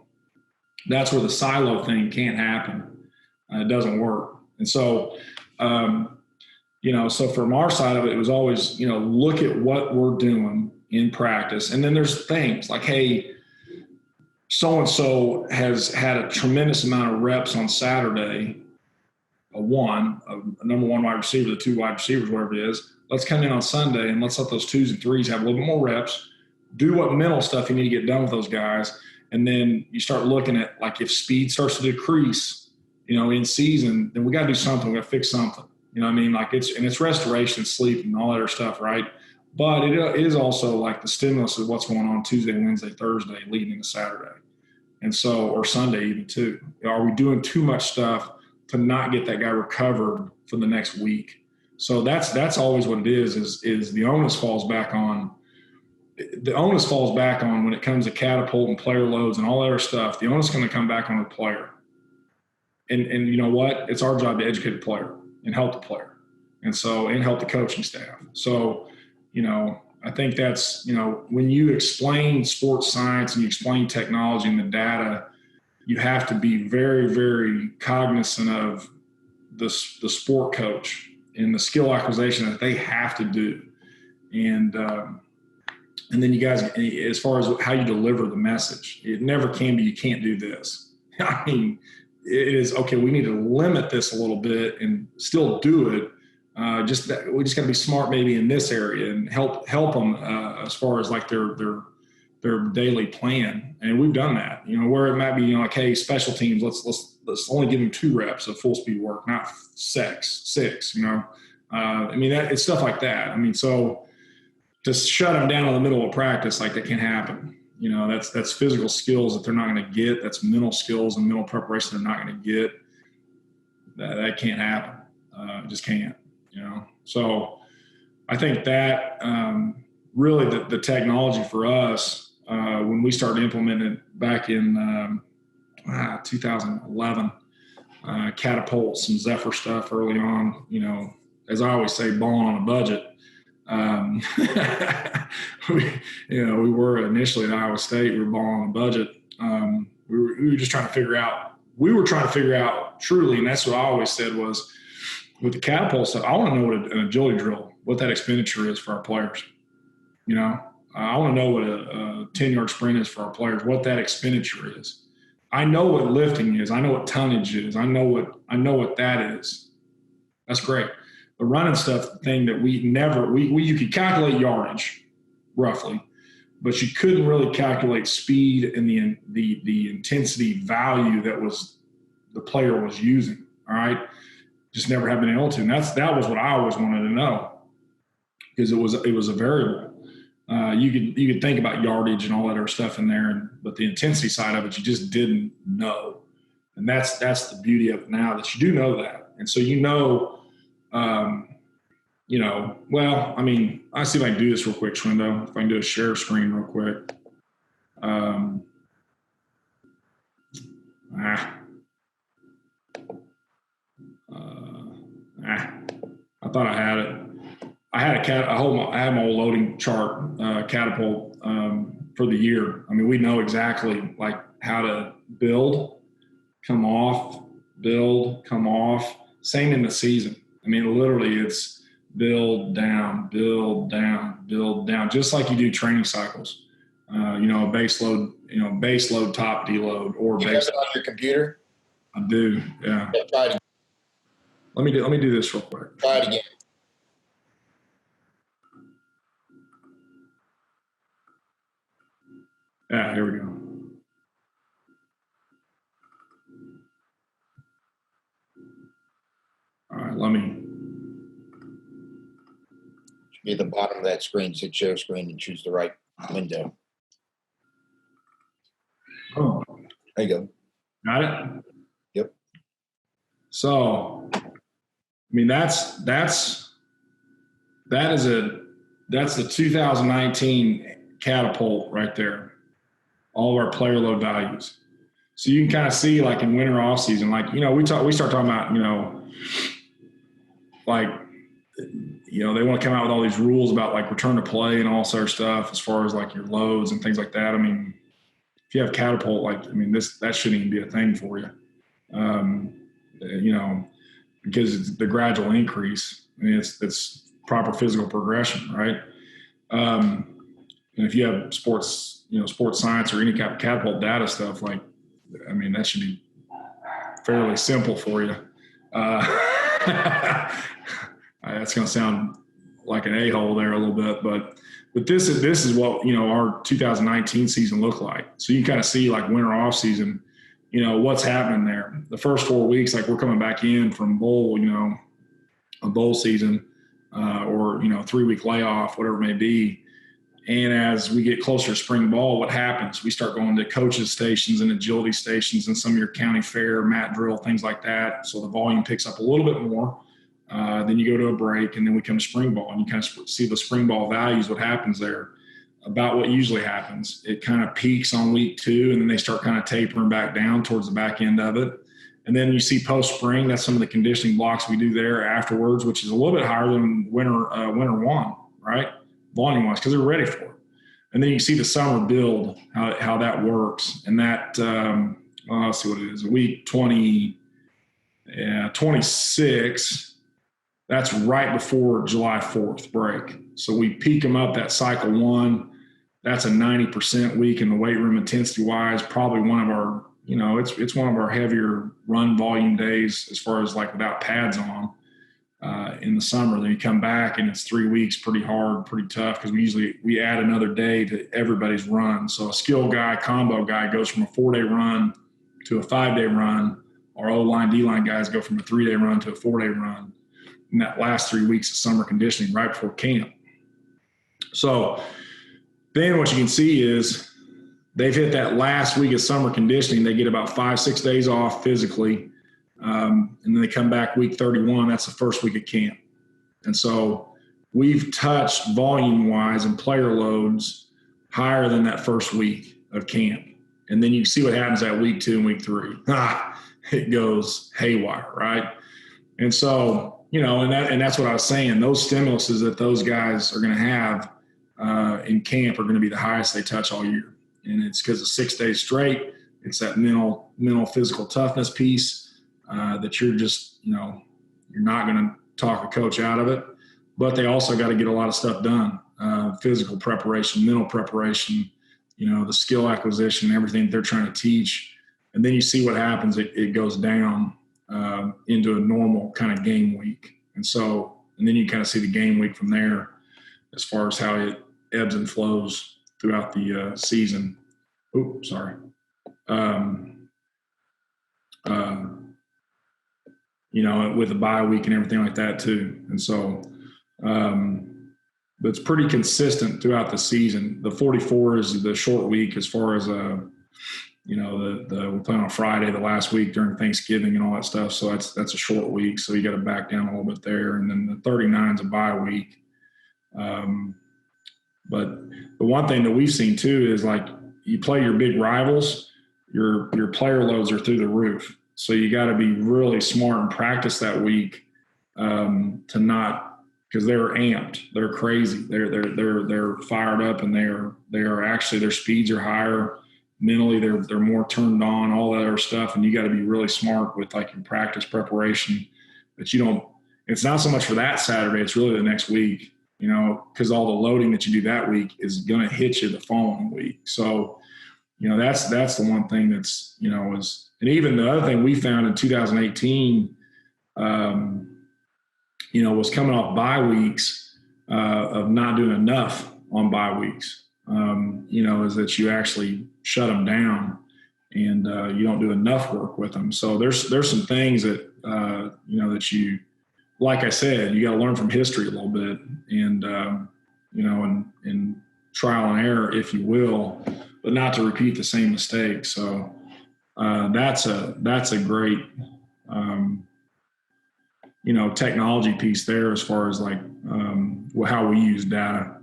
that's where the silo thing can't happen. It doesn't work. And so, so from our side of it, it was always, look at what we're doing in practice. And then there's things like, hey, so-and-so has had a tremendous amount of reps on Saturday, a number one wide receiver, the 2 wide receivers, whatever it is. Let's come in on Sunday and let's let those 2s and 3s have a little bit more reps, do what mental stuff you need to get done with those guys. And then you start looking at, like, if speed starts to decrease, in season, then we got to do something. We got to fix something. You know what I mean? Like it's restoration, sleep, and all that other stuff, right? But it is also like the stimulus of what's going on Tuesday, Wednesday, Thursday, leading into Saturday. And so, or Sunday even too. Are we doing too much stuff to not get that guy recovered for the next week? So that's always what it is the onus falls back on. The onus falls back on when it comes to catapult and player loads and all that other stuff. The onus is going to come back on the player. And you know what? It's our job to educate the player and help the player. And help the coaching staff. So, I think that's, when you explain sports science and you explain technology and the data, you have to be very, very cognizant of the sport coach and the skill acquisition that they have to do. And then you guys, as far as how you deliver the message, it never can be, you can't do this. I mean, it is, okay, we need to limit this a little bit and still do it. We just got to be smart maybe in this area and help them as far as like their daily plan. And we've done that, where it might be, like, hey, special teams, let's only give them 2 reps of full speed work, not 6, it's stuff like that. So to shut them down in the middle of practice, like, that can't happen. That's physical skills that they're not going to get. That's mental skills and mental preparation they're not going to get. That can't happen. It just can't, So I think that really the technology for us, when we started implementing it back in 2011, catapults and Zephyr stuff early on, as I always say, balling on a budget. We were initially at Iowa State, we were balling on a budget. We were just trying to figure out truly, and that's what I always said was, with the catapult stuff, I want to know what an agility drill, what that expenditure is for our players. I want to know what a 10-yard sprint is for our players, what that expenditure is. I know what lifting is. I know what tonnage is. I know what that is. That's great. The running stuff, the thing that you could calculate yardage roughly, but you couldn't really calculate speed and the intensity value that the player was using. All right. Just never have been able to. And that was what I always wanted to know, because it was a variable. You could think about yardage and all that other stuff in there, but the intensity side of it, you just didn't know. And that's the beauty of it now, that you do know that. And so, I see if I can do this real quick, Schwindo. If I can do a share screen real quick. I thought I had it. I had my old loading chart, catapult, for the year. We know exactly like how to build, come off, build, come off. Same in the season. Literally it's build down, just like you do training cycles. Base load, top, deload, or you base. have it on your computer? I do. Yeah. Try it. Let me do this real quick. Try it again. Yeah, here we go. All right, let me. Should be at the bottom of that screen, hit share screen, and choose the right window. Oh, there you go. Got it? Yep. So, that's the 2019 catapult right there. All of our player load values. So you can kind of see, like, in winter off season, like, we start talking about, they want to come out with all these rules about, like, return to play and all sort of stuff as far as, like, your loads and things like that. If you have catapult, that shouldn't even be a thing for you. Because it's the gradual increase. It's proper physical progression, right? And if you have sports science or any kind of catapult data stuff, that should be fairly simple for you. That's going to sound like an a-hole there a little bit, but this is what, our 2019 season looked like. So you kind of see, like, winter off season, what's happening there. The first 4 weeks, like, we're coming back in from bowl, a bowl season, or 3-week layoff, whatever it may be. And as we get closer to spring ball, what happens? We start going to coaches stations and agility stations and some of your county fair, mat drill, things like that. So the volume picks up a little bit more. Then you go to a break, and then we come to spring ball, and you kind of see the spring ball values, what happens there. About what usually happens. It kind of peaks on week 2, and then they start kind of tapering back down towards the back end of it. And then you see post-spring, that's some of the conditioning blocks we do there afterwards, which is a little bit higher than winter one, right? Volume-wise, because they're ready for it. And then you see the summer build, how that works. And that, let's see what it is, week 26, that's right before July 4th break. So we peak them up that cycle 1. That's a 90% week in the weight room intensity-wise, probably one of our, it's one of our heavier run volume days as far as, like, without pads on. in the summer. Then you come back and it's 3 weeks, pretty hard, pretty tough, because we add another day to everybody's run. So a skill guy, combo guy goes from a 4-day run to a 5-day run. Our O-line, D-line guys go from a 3-day run to a 4-day run in that last 3 weeks of summer conditioning right before camp. So then what you can see is they've hit that last week of summer conditioning. They get about 5-6 days off physically. And then they come back week 31. That's the first week of camp. And so we've touched volume-wise and player loads higher than that first week of camp. And then you see what happens at week 2 and week 3. It goes haywire, right? And so, and that's what I was saying. Those stimuluses that those guys are going to have in camp are going to be the highest they touch all year. And it's because of 6 days straight. It's that mental, physical toughness piece that you're just, you're not going to talk a coach out of it. But they also got to get a lot of stuff done, physical preparation, mental preparation, the skill acquisition, everything they're trying to teach. And then you see what happens. It goes down into a normal kind of game week. And then you kind of see the game week from there as far as how it ebbs and flows throughout the season. With the bye week and everything like that too. And so, but it's pretty consistent throughout the season. The 44 is the short week as far as, we play on Friday, the last week during Thanksgiving and all that stuff. So that's a short week. So you got to back down a little bit there. And then the 39 is a bye week. But the one thing that we've seen too is like you play your big rivals, your player loads are through the roof. So you got to be really smart and practice that week to not, because they're amped, they're crazy, they're fired up, and they are actually, their speeds are higher. Mentally, they're more turned on, all that other stuff, and you got to be really smart with like your practice preparation. But it's not so much for that Saturday; it's really the next week, because all the loading that you do that week is going to hit you the following week. So, that's the one thing that's is, and even the other thing we found in 2018, was coming off bye weeks of not doing enough on bye weeks. Is that you actually shut them down and you don't do enough work with them. So there's some things that, that you, like I said, you got to learn from history a little bit and, and trial and error, if you will, but not to repeat the same mistakes. So that's a great, technology piece there as far as like how we use data.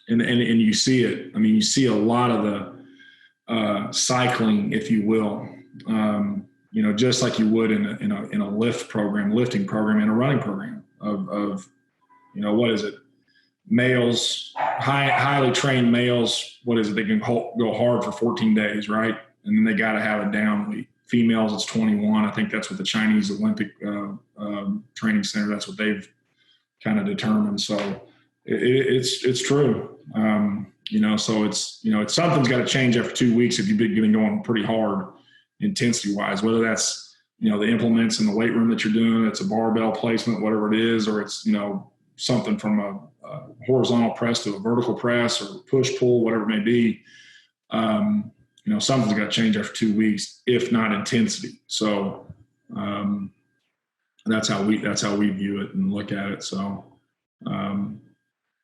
And you see it. I mean, you see a lot of the cycling, if you will, just like you would in a lifting program, in a running program of what is it? Males, highly trained males. What is it? They can go hard for 14 days, right? And then they got to have a down week. Females, it's 21. I think that's what the Chinese Olympic Training Center. That's what they've kind of determined. So it's true. So it's something's got to change after 2 weeks if you've been going pretty hard intensity wise, whether that's, the implements in the weight room that you're doing, it's a barbell placement, whatever it is, or it's, something from a horizontal press to a vertical press or push pull, whatever it may be. Something's got to change after 2 weeks, if not intensity. So that's how we view it and look at it. So, and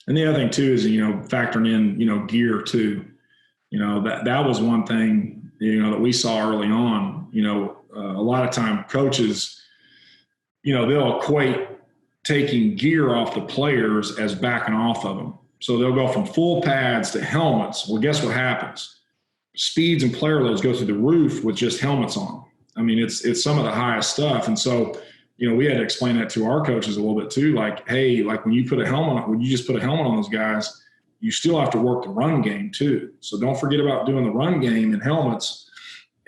the other thing too is, factoring in, gear too, that was one thing, that we saw early on. A lot of time coaches, they'll equate taking gear off the players as backing off of them. So they'll go from full pads to helmets. Well, guess what happens? Speeds and player loads go through the roof with just helmets on. I mean, it's some of the highest stuff. And so, we had to explain that to our coaches a little bit too. Like, hey, like when you just put a helmet on those guys, you still have to work the run game too. So don't forget about doing the run game in helmets,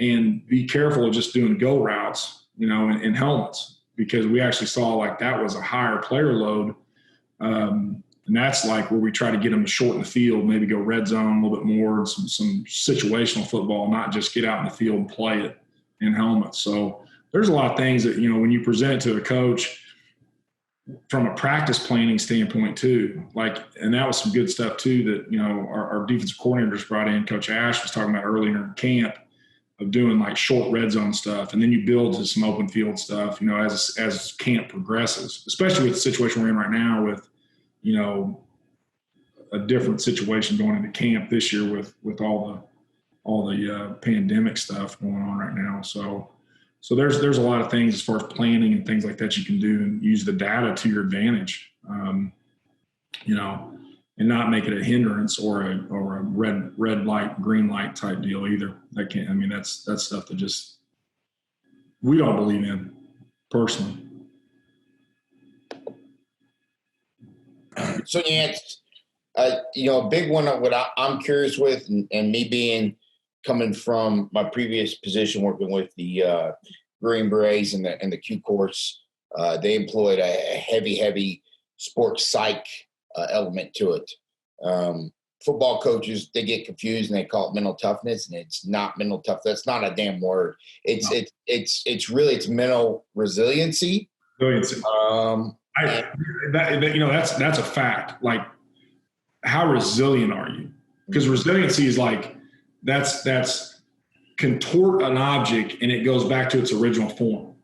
and be careful of just doing go routes, in helmets, because we actually saw like that was a higher player load. And that's like where we try to get them to shorten the field, maybe go red zone a little bit more, some situational football, not just get out in the field and play it in helmets. So there's a lot of things that, when you present it to a coach, from a practice planning standpoint too, and that was some good stuff too that, our defensive coordinators brought in. Coach Ash was talking about earlier in camp of doing like short red zone stuff. And then you build to some open field stuff, as camp progresses, especially with the situation we're in right now with, a different situation going into camp this year with all the pandemic stuff going on right now. So there's a lot of things as far as planning and things like that you can do and use the data to your advantage, and not make it a hindrance or a red light, green light type deal either. That's stuff that just we don't believe in personally. So Yance, a big one of what I'm curious with, and me coming from my previous position working with the Green Berets and the Q course, they employed a heavy sports psych element to it. Football coaches, they get confused and they call it mental toughness, and it's not mental toughness. That's not a damn word. It's really mental resiliency. Resiliency. That's a fact. Like, how resilient are you? Because resiliency is like that's contort an object and it goes back to its original form.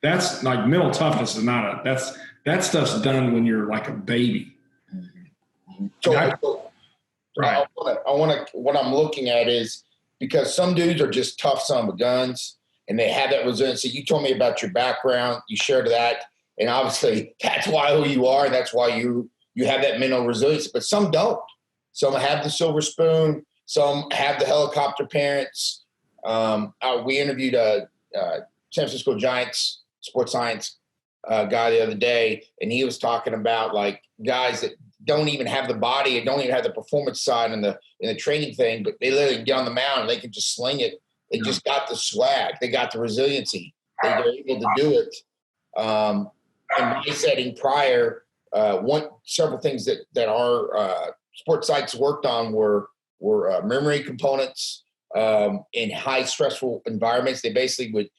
That's like mental toughness is not that stuff's done when you're like a baby. So right. What I'm looking at is, because some dudes are just tough son of guns and they have that resiliency. You told me about your background, you shared that, and obviously that's why who you are, and that's why you have that mental resiliency. But some don't. Some have the silver spoon. Some have the helicopter parents. We interviewed a San Francisco Giants sports science guy the other day, and he was talking about like guys that don't even have the body and don't even have the performance side in the training thing, but they literally get on the mound and they can just sling it. They just got the swag. They got the resiliency. They're able to do it. In my setting prior, several things that our sports sites worked on were memory components in high stressful environments. They basically would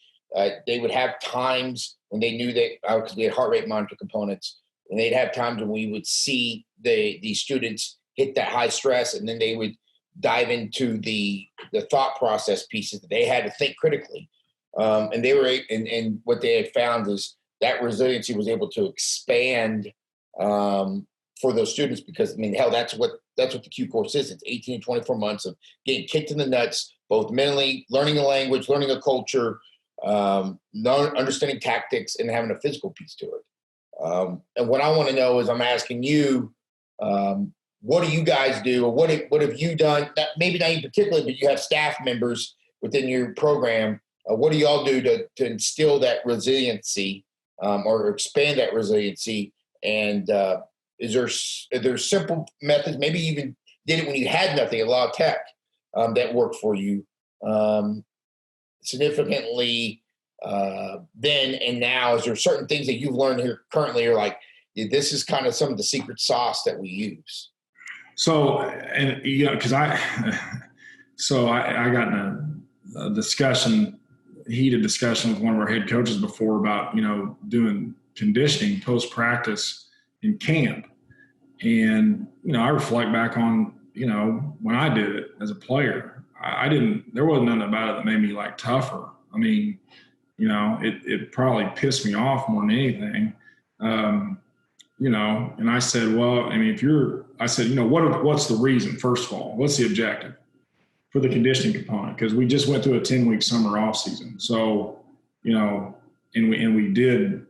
have times when they knew that, because we had heart rate monitor components, and they'd have times when we would see the students hit that high stress, and then they would dive into the thought process pieces that they had to think critically. And they were, and what they had found is that resiliency was able to expand for those students, because hell, that's what the Q course is. It's 18 to 24 months of getting kicked in the nuts, both mentally, learning a language, learning a culture, understanding tactics, and having a physical piece to it. And what I want to know is, I'm asking you, what do you guys do, or what have you done? Maybe not in particular, but you have staff members within your program. What do y'all do to instill that resiliency, or expand that resiliency? And is there simple methods? Maybe you even did it when you had nothing, a lot of tech that worked for you significantly then and now. Is there certain things that you've learned here currently, or like, this is kind of some of the secret sauce that we use? So, and because I got in a heated discussion with one of our head coaches before about, doing conditioning post-practice in camp. And, I reflect back on, when I did it as a player, there wasn't nothing about it that made me like tougher. It probably pissed me off more than anything. And I said, well, what's the reason, first of all? What's the objective for the conditioning component? Because we just went through a 10-week summer off season. So, and we did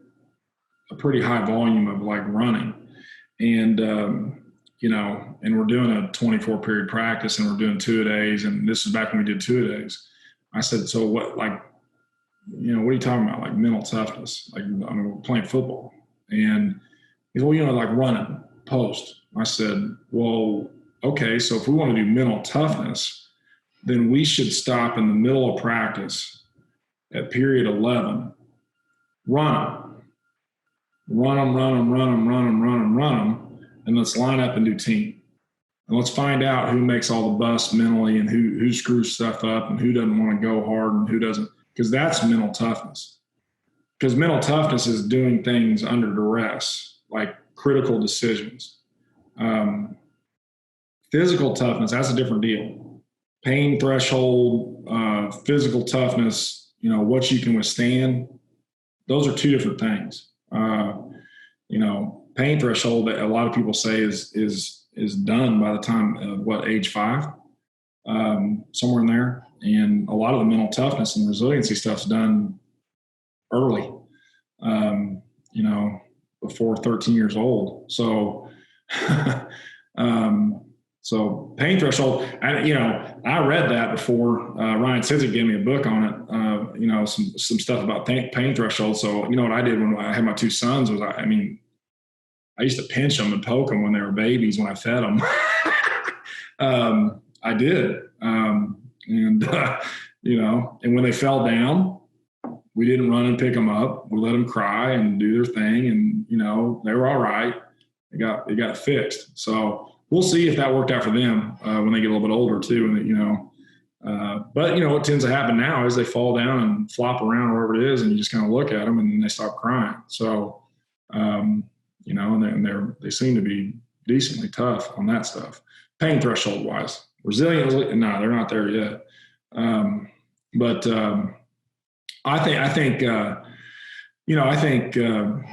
a pretty high volume of like running, and, and we're doing a 24 period practice, and we're doing 2-a-days. And this is back when we did 2-a-days. I said, so what, what are you talking about? Like mental toughness, we're playing football. And he's, well, like running post. I said, well, okay, so if we want to do mental toughness, then we should stop in the middle of practice at period 11, run them, and let's line up and do team. And let's find out who makes all the busts mentally, and who screws stuff up, and who doesn't want to go hard and who doesn't, because that's mental toughness. because mental toughness is doing things under duress, like critical decisions. Physical toughness, that's a different deal. Pain threshold, physical toughness, what you can withstand, those are two different things. Pain threshold, that a lot of people say is done by the time of age 5, somewhere in there. And a lot of the mental toughness and resiliency stuff's done early, before 13 years old. So, so pain threshold, I read that before. Ryan Sidzik gave me a book on it, some stuff about pain threshold. So, what I did when I had my 2 sons was, I used to pinch them and poke them when they were babies when I fed them. I did. And when they fell down, we didn't run and pick them up. We let them cry and do their thing. And, they were all right. It got fixed. So we'll see if that worked out for them when they get a little bit older too. And, but what tends to happen now is they fall down and flop around wherever it is, and you just kind of look at them and then they stop crying. So, and they seem to be decently tough on that stuff. Pain threshold wise, resilient, no, they're not there yet. But I think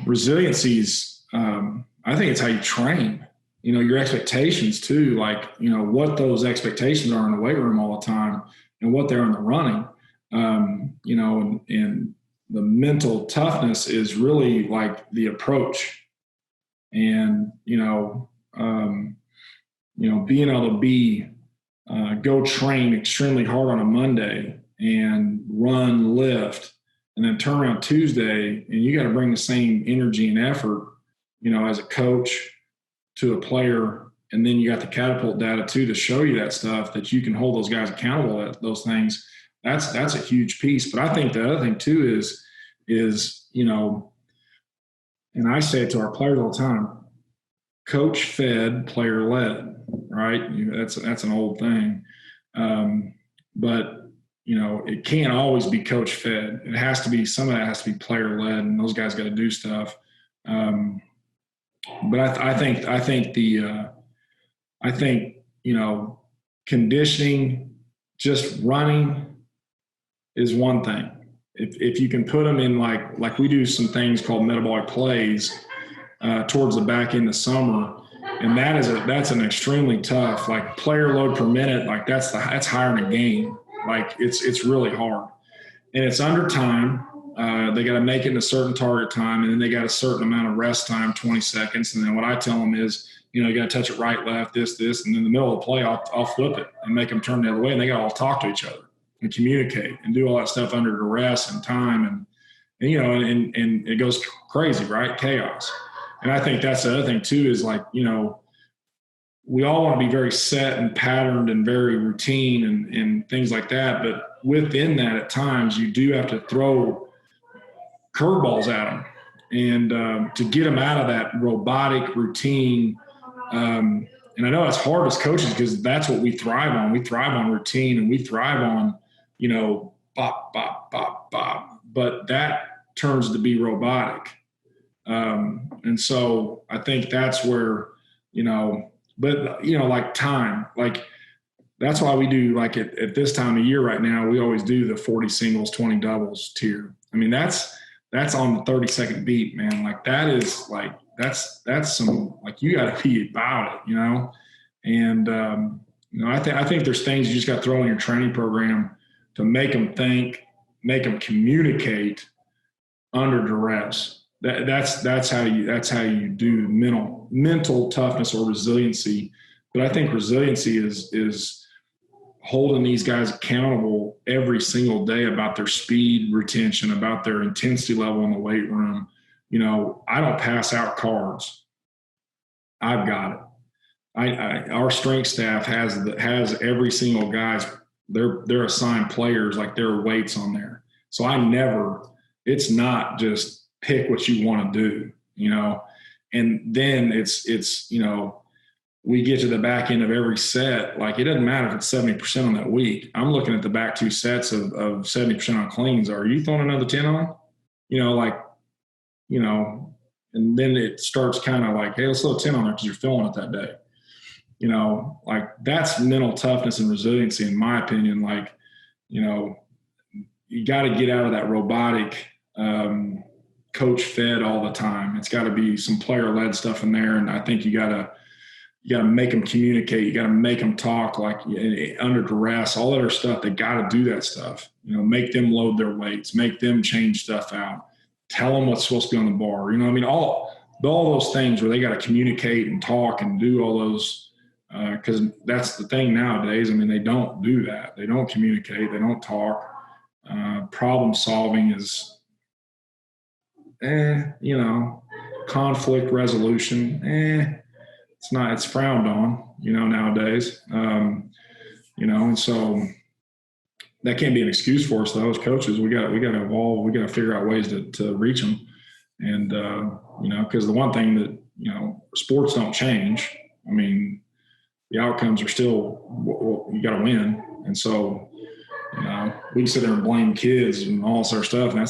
resiliency's, I think it's how you train, your expectations too, what those expectations are in the weight room all the time and what they're in the running, and the mental toughness is really like the approach. And, being able to go train extremely hard on a Monday and run, lift, and then turn around Tuesday, and you got to bring the same energy and effort, as a coach to a player. And then you got the catapult data too, to show you that stuff, that you can hold those guys accountable at those things. That's a huge piece. But I think the other thing too is, and I say it to our players all the time, coach fed, player led, right? That's an old thing. But it can't always be coach fed. It has to be, some of that has to be player led, and those guys got to do stuff. But I think conditioning, just running is one thing. If you can put them in like we do some things called Metabolic Plays towards the back end of summer, and that's an extremely tough, like player load per minute, like that's higher in a game. Like it's really hard, and it's under time. They got to make it in a certain target time, and then they got a certain amount of rest time, 20 seconds. And then what I tell them is, you got to touch it right, left, this, and in the middle of the play, I'll flip it and make them turn the other way, and they got to all talk to each other and communicate and do all that stuff under duress and time, and it goes crazy, right? Chaos. And I think that's the other thing too, is we all want to be very set and patterned and very routine and things like that. But within that, at times, you do have to throw curveballs at them and to get them out of that robotic routine. And I know it's hard as coaches because that's what we thrive on. We thrive on routine, and we thrive on, bop, bop, bop, bop. But that turns to be robotic. And so I think that's where, like time, like that's why we do, like at this time of year right now, we always do the 40 singles, 20 doubles tier. I mean, that's on the 30-second beat, man. Like that is like, that's some, like you got to be about it, And, I think there's things you just got to throw in your training program to make them think, make them communicate under duress. That's how you do mental toughness or resiliency. But I think resiliency is holding these guys accountable every single day about their speed retention, about their intensity level in the weight room. I don't pass out cards. I've got it. Our strength staff has every single guy's, they're assigned players, like there are weights on there. So it's not just pick what you want to do, and then it's we get to the back end of every set. Like it doesn't matter if it's 70% on that week. I'm looking at the back 2 sets of 70% on cleans. Are you throwing another 10 on? like, and then it starts kind of like, hey, let's throw a 10 on there because you're feeling it that day. Like that's mental toughness and resiliency, in my opinion. Like, you got to get out of that robotic, coach fed all the time. It's got to be some player led stuff in there. And I think you got to make them communicate. You got to make them talk, like under duress, all that other stuff. They got to do that stuff, make them load their weights, make them change stuff out, tell them what's supposed to be on the bar. All those things where they got to communicate and talk and do all those, because that's the thing nowadays. They don't do that. They don't communicate. They don't talk. Problem solving is, conflict resolution, it's frowned on, nowadays. And so that can't be an excuse for us though, as coaches. We got to evolve. We got to figure out ways to reach them. And, because the one thing that, sports don't change. The outcomes are still, you got to win. And so, we can sit there and blame kids and all this other stuff. And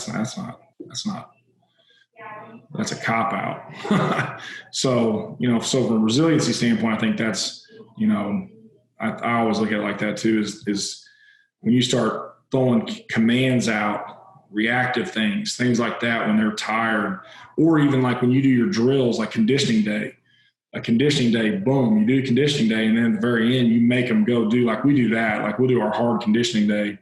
that's a cop out. So, so from a resiliency standpoint, I think that's, I always look at it like that too, is when you start throwing commands out, reactive things like that, when they're tired, or even like when you do your drills, like conditioning day, boom, you do conditioning day. And then at the very end, you make them go do, like we do that, like we'll do our hard conditioning day,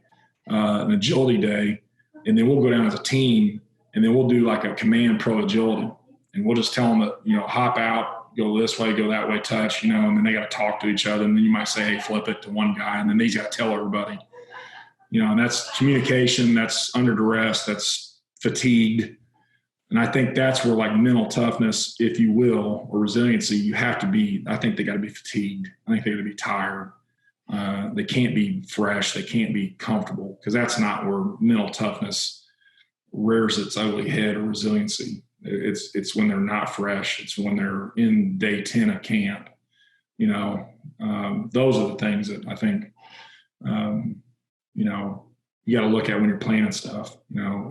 an agility day, and then we'll go down as a team, and then we'll do like a command pro agility, and we'll just tell them that, hop out, go this way, go that way, touch, and then they got to talk to each other. And then you might say, hey, flip it to one guy. And then he's got to tell everybody, and that's communication, that's under duress, that's fatigued. And I think that's where like mental toughness, if you will, or resiliency, you have to be, I think they got to be fatigued. I think they got to be tired. They can't be fresh. They can't be comfortable, because that's not where mental toughness rears its ugly head, or resiliency. It's when they're not fresh. It's when they're in day 10 of camp. Those are the things that I think, you got to look at when you're planning stuff,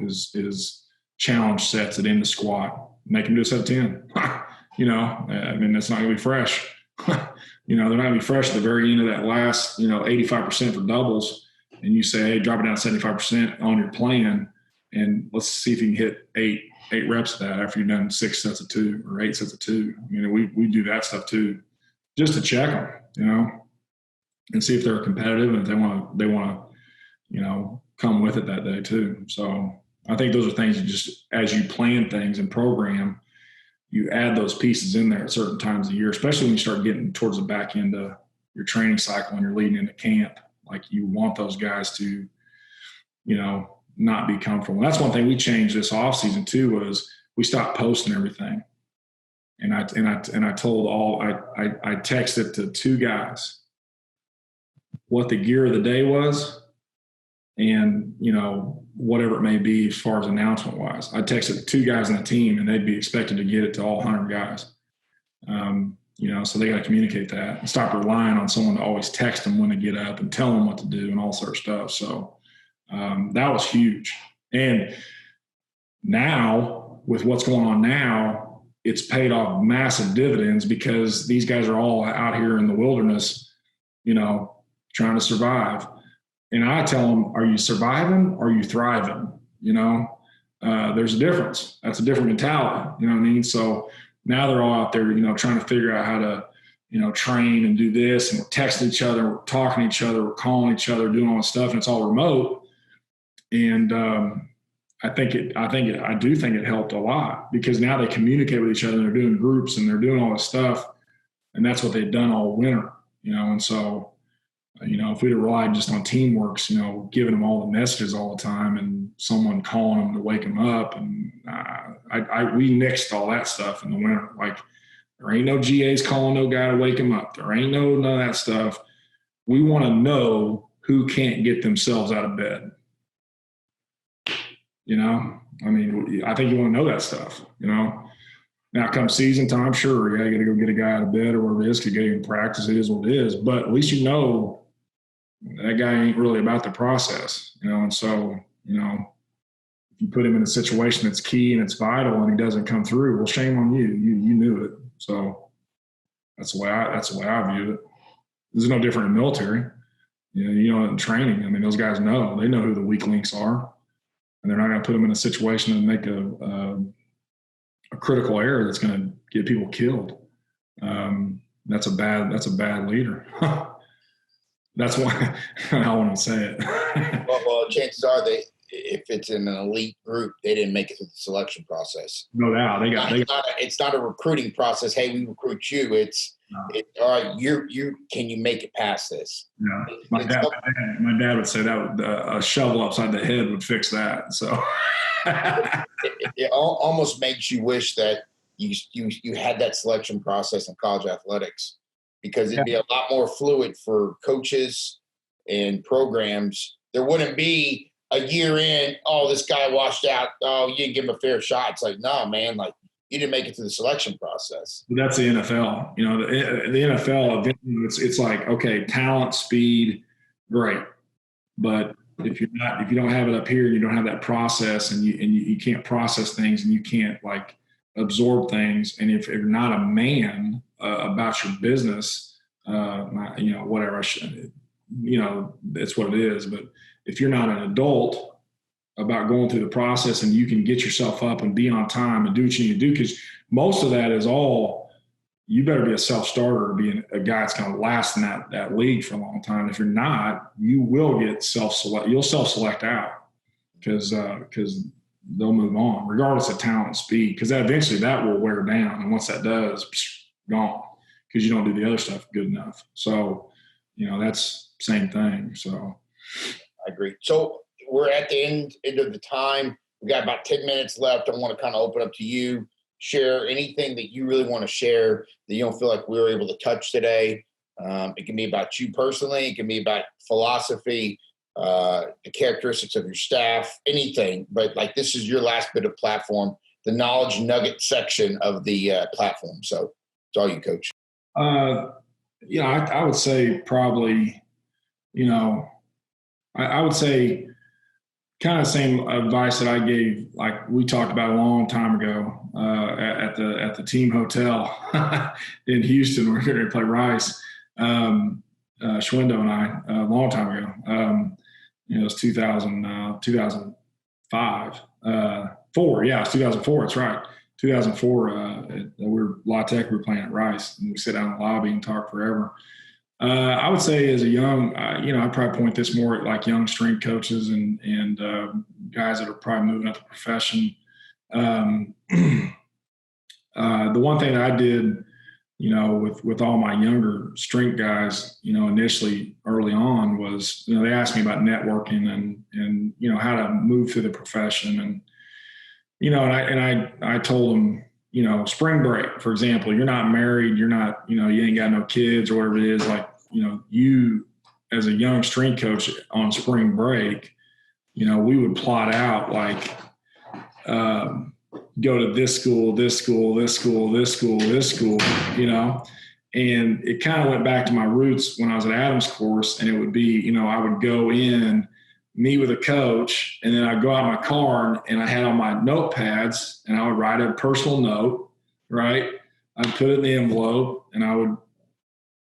is challenge sets at end of squat, make them do a set of 10. That's not going to be fresh. They're not going to be fresh at the very end of that last, 85% for doubles. And you say, hey, drop it down 75% on your plan. And let's see if you can hit eight reps of that after you've done 6 sets of 2 or 8 sets of 2. We do that stuff too, just to check them, and see if they're competitive and if they want to, come with it that day too. So I think those are things that just, as you plan things and program, you add those pieces in there at certain times of the year, especially when you start getting towards the back end of your training cycle and you're leading into camp. Like, you want those guys to, not be comfortable. And that's one thing we changed this off season too, was we stopped posting everything. And I told I texted to 2 guys what the gear of the day was, and, whatever it may be as far as announcement wise. I texted 2 guys on the team, and they'd be expected to get it to all 100 guys. So they got to communicate that and stop relying on someone to always text them when they get up and tell them what to do and all sorts of stuff. So that was huge. And now, with what's going on now, it's paid off massive dividends, because these guys are all out here in the wilderness, trying to survive. And I tell them, are you surviving or are you thriving? There's a difference. That's a different mentality. You know what I mean? So now they're all out there, trying to figure out how to, train and do this. And we're texting each other, we're talking to each other, we're calling each other, doing all this stuff, and it's all remote. And I do think it helped a lot, because now they communicate with each other, and they're doing groups and they're doing all this stuff. And that's what they've done all winter, and so, if we'd have relied just on teamworks, giving them all the messages all the time and someone calling them to wake them up. And we nixed all that stuff in the winter. Like, there ain't no GAs calling no guy to wake him up. There ain't none of that stuff. We want to know who can't get themselves out of bed. I think you want to know that stuff, Now come season time, sure, you got to go get a guy out of bed or whatever it is to get him in practice. It is what it is. But at least that guy ain't really about the process, And so, if you put him in a situation that's key and it's vital and he doesn't come through, well, shame on you. You knew it. So that's the way I view it. This is no different in the military. In training, I mean, those guys know. They know who the weak links are, and they're not going to put them in a situation and make a critical error that's going to get people killed. That's a bad leader. That's why I want to say it. well, chances are if it's in an elite group, they didn't make it through the selection process. No doubt. It's not a recruiting process. Hey, we recruit you. It's all right. Can you make it past this? Yeah. My dad would say that a shovel upside the head would fix that. So it almost makes you wish that you had that selection process in college athletics, because it'd be a lot more fluid for coaches and programs. There wouldn't be a year in, oh, this guy washed out. Oh, you didn't give him a fair shot. It's like, no, man, like you didn't make it through the selection process. That's the NFL. The NFL, it's like, okay, talent, speed, great. But if you don't have it up here and you don't have that process and you can't process things and you can't like absorb things, and if you're not a man about your business, whatever, that's what it is. But if you're not an adult about going through the process and you can get yourself up and be on time and do what you need to do, because most of that is all, you better be a self-starter or be a guy that's going to last in that league for a long time. If you're not, you will get you'll self-select out because they'll move on regardless of talent and speed, because eventually that will wear down. And once that does, gone, because you don't do the other stuff good enough. So, that's same thing. So I agree. So we're at the end of the time. We got about 10 minutes left. I want to kind of open up to you. Share anything that you really want to share that you don't feel like we were able to touch today. It can be about you personally. It can be about philosophy, the characteristics of your staff, anything. But like, this is your last bit of platform, the knowledge nugget section of the platform. So it's all you, Coach. I would say probably, I would say kind of the same advice that I gave, like we talked about a long time ago at the team hotel in Houston. We're going to play Rice, Schwindo and I, a long time ago. It was 2005, 4. Yeah, it was 2004. That's right. 2004, we were La Tech. We were playing at Rice, and we sit down in the lobby and talk forever. I would say as a young, I'd probably point this more at like young strength coaches and guys that are probably moving up the profession. The one thing that I did, with all my younger strength guys, initially early on was, they asked me about networking and how to move through the profession. And, I told them, spring break, for example, you're not married, you're not, you ain't got no kids or whatever it is. Like, you as a young strength coach on spring break, we would plot out like, go to this school, this school, this school, this school, this school, and it kind of went back to my roots when I was at Adams course. And it would be, I would go in, meet with a coach, and then I'd go out in my car and I had on my notepads and I would write a personal note, right? I'd put it in the envelope and I would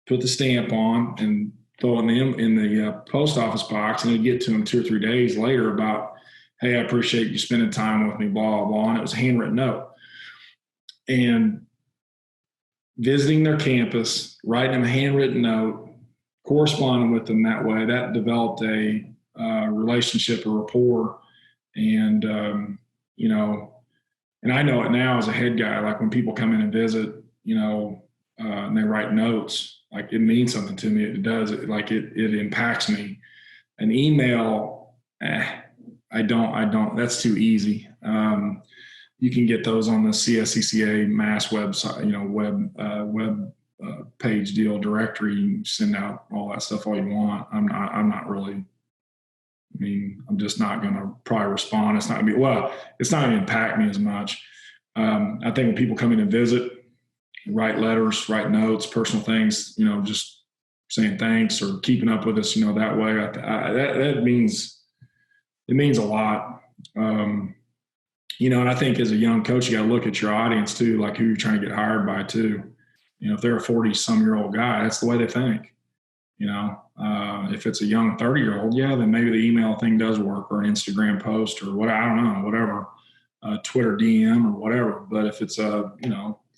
put the stamp on and throw it in the post office box, and it'd get to them 2 or 3 days later about, hey, I appreciate you spending time with me, blah, blah, blah. And it was a handwritten note. And visiting their campus, writing them a handwritten note, corresponding with them that way, that developed a relationship, a rapport. And, and I know it now as a head guy, like when people come in and visit, and they write notes, like it means something to me. It does. It impacts me. An email, I don't, that's too easy. You can get those on the CSCCA mass website, web page deal directory. You can send out all that stuff all you want. I'm not really, I'm just not going to probably respond. It's not going to be, it's not going to impact me as much. I think when people come in and visit, write letters, write notes, personal things, just saying thanks or keeping up with us, that way, that means, it means a lot. And I think as a young coach, you got to look at your audience too, like who you're trying to get hired by too. If they're a 40-some-year-old guy, that's the way they think. If it's a young 30-year-old, yeah, then maybe the email thing does work, or an Instagram post, or what, I don't know, whatever, Twitter DM or whatever. But if it's a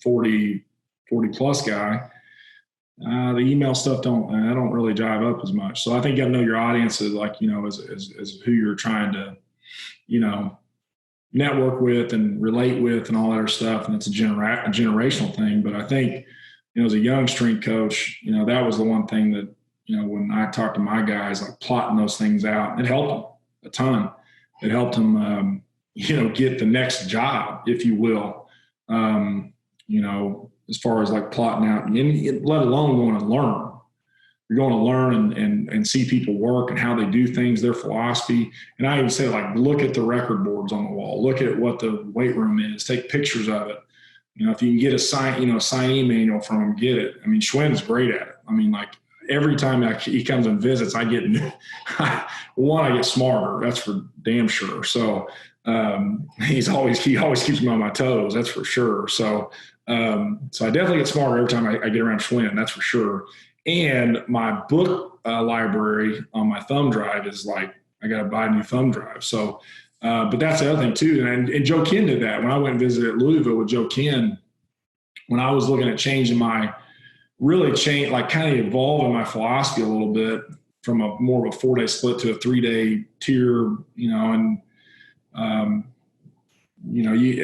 40 plus guy, the email stuff don't really jive up as much. So I think you got to know your audience is like, as who you're trying to, network with and relate with and all that other stuff. And it's a generational thing. But I think, as a young strength coach, that was the one thing that, when I talked to my guys, like plotting those things out, it helped them a ton. It helped them, get the next job, if you will, as far as like plotting out, and let alone going to learn. You're going to learn and see people work and how they do things, their philosophy. And I even say, like, look at the record boards on the wall. Look at what the weight room is. Take pictures of it. If you can get a signee manual from him, get it. I mean, Schwinn's great at it. I mean, like, every time he comes and visits, I get I get smarter. That's for damn sure. So he always keeps me on my toes. That's for sure. So I definitely get smarter every time I get around Schwinn. That's for sure. And my book library on my thumb drive is like, I got to buy a new thumb drive. So, but that's the other thing too. And Joe Ken did that. When I went and visited Louisville with Joe Ken, when I was looking at changing kind of evolving my philosophy a little bit from a more of a 4-day split to a 3-day tier,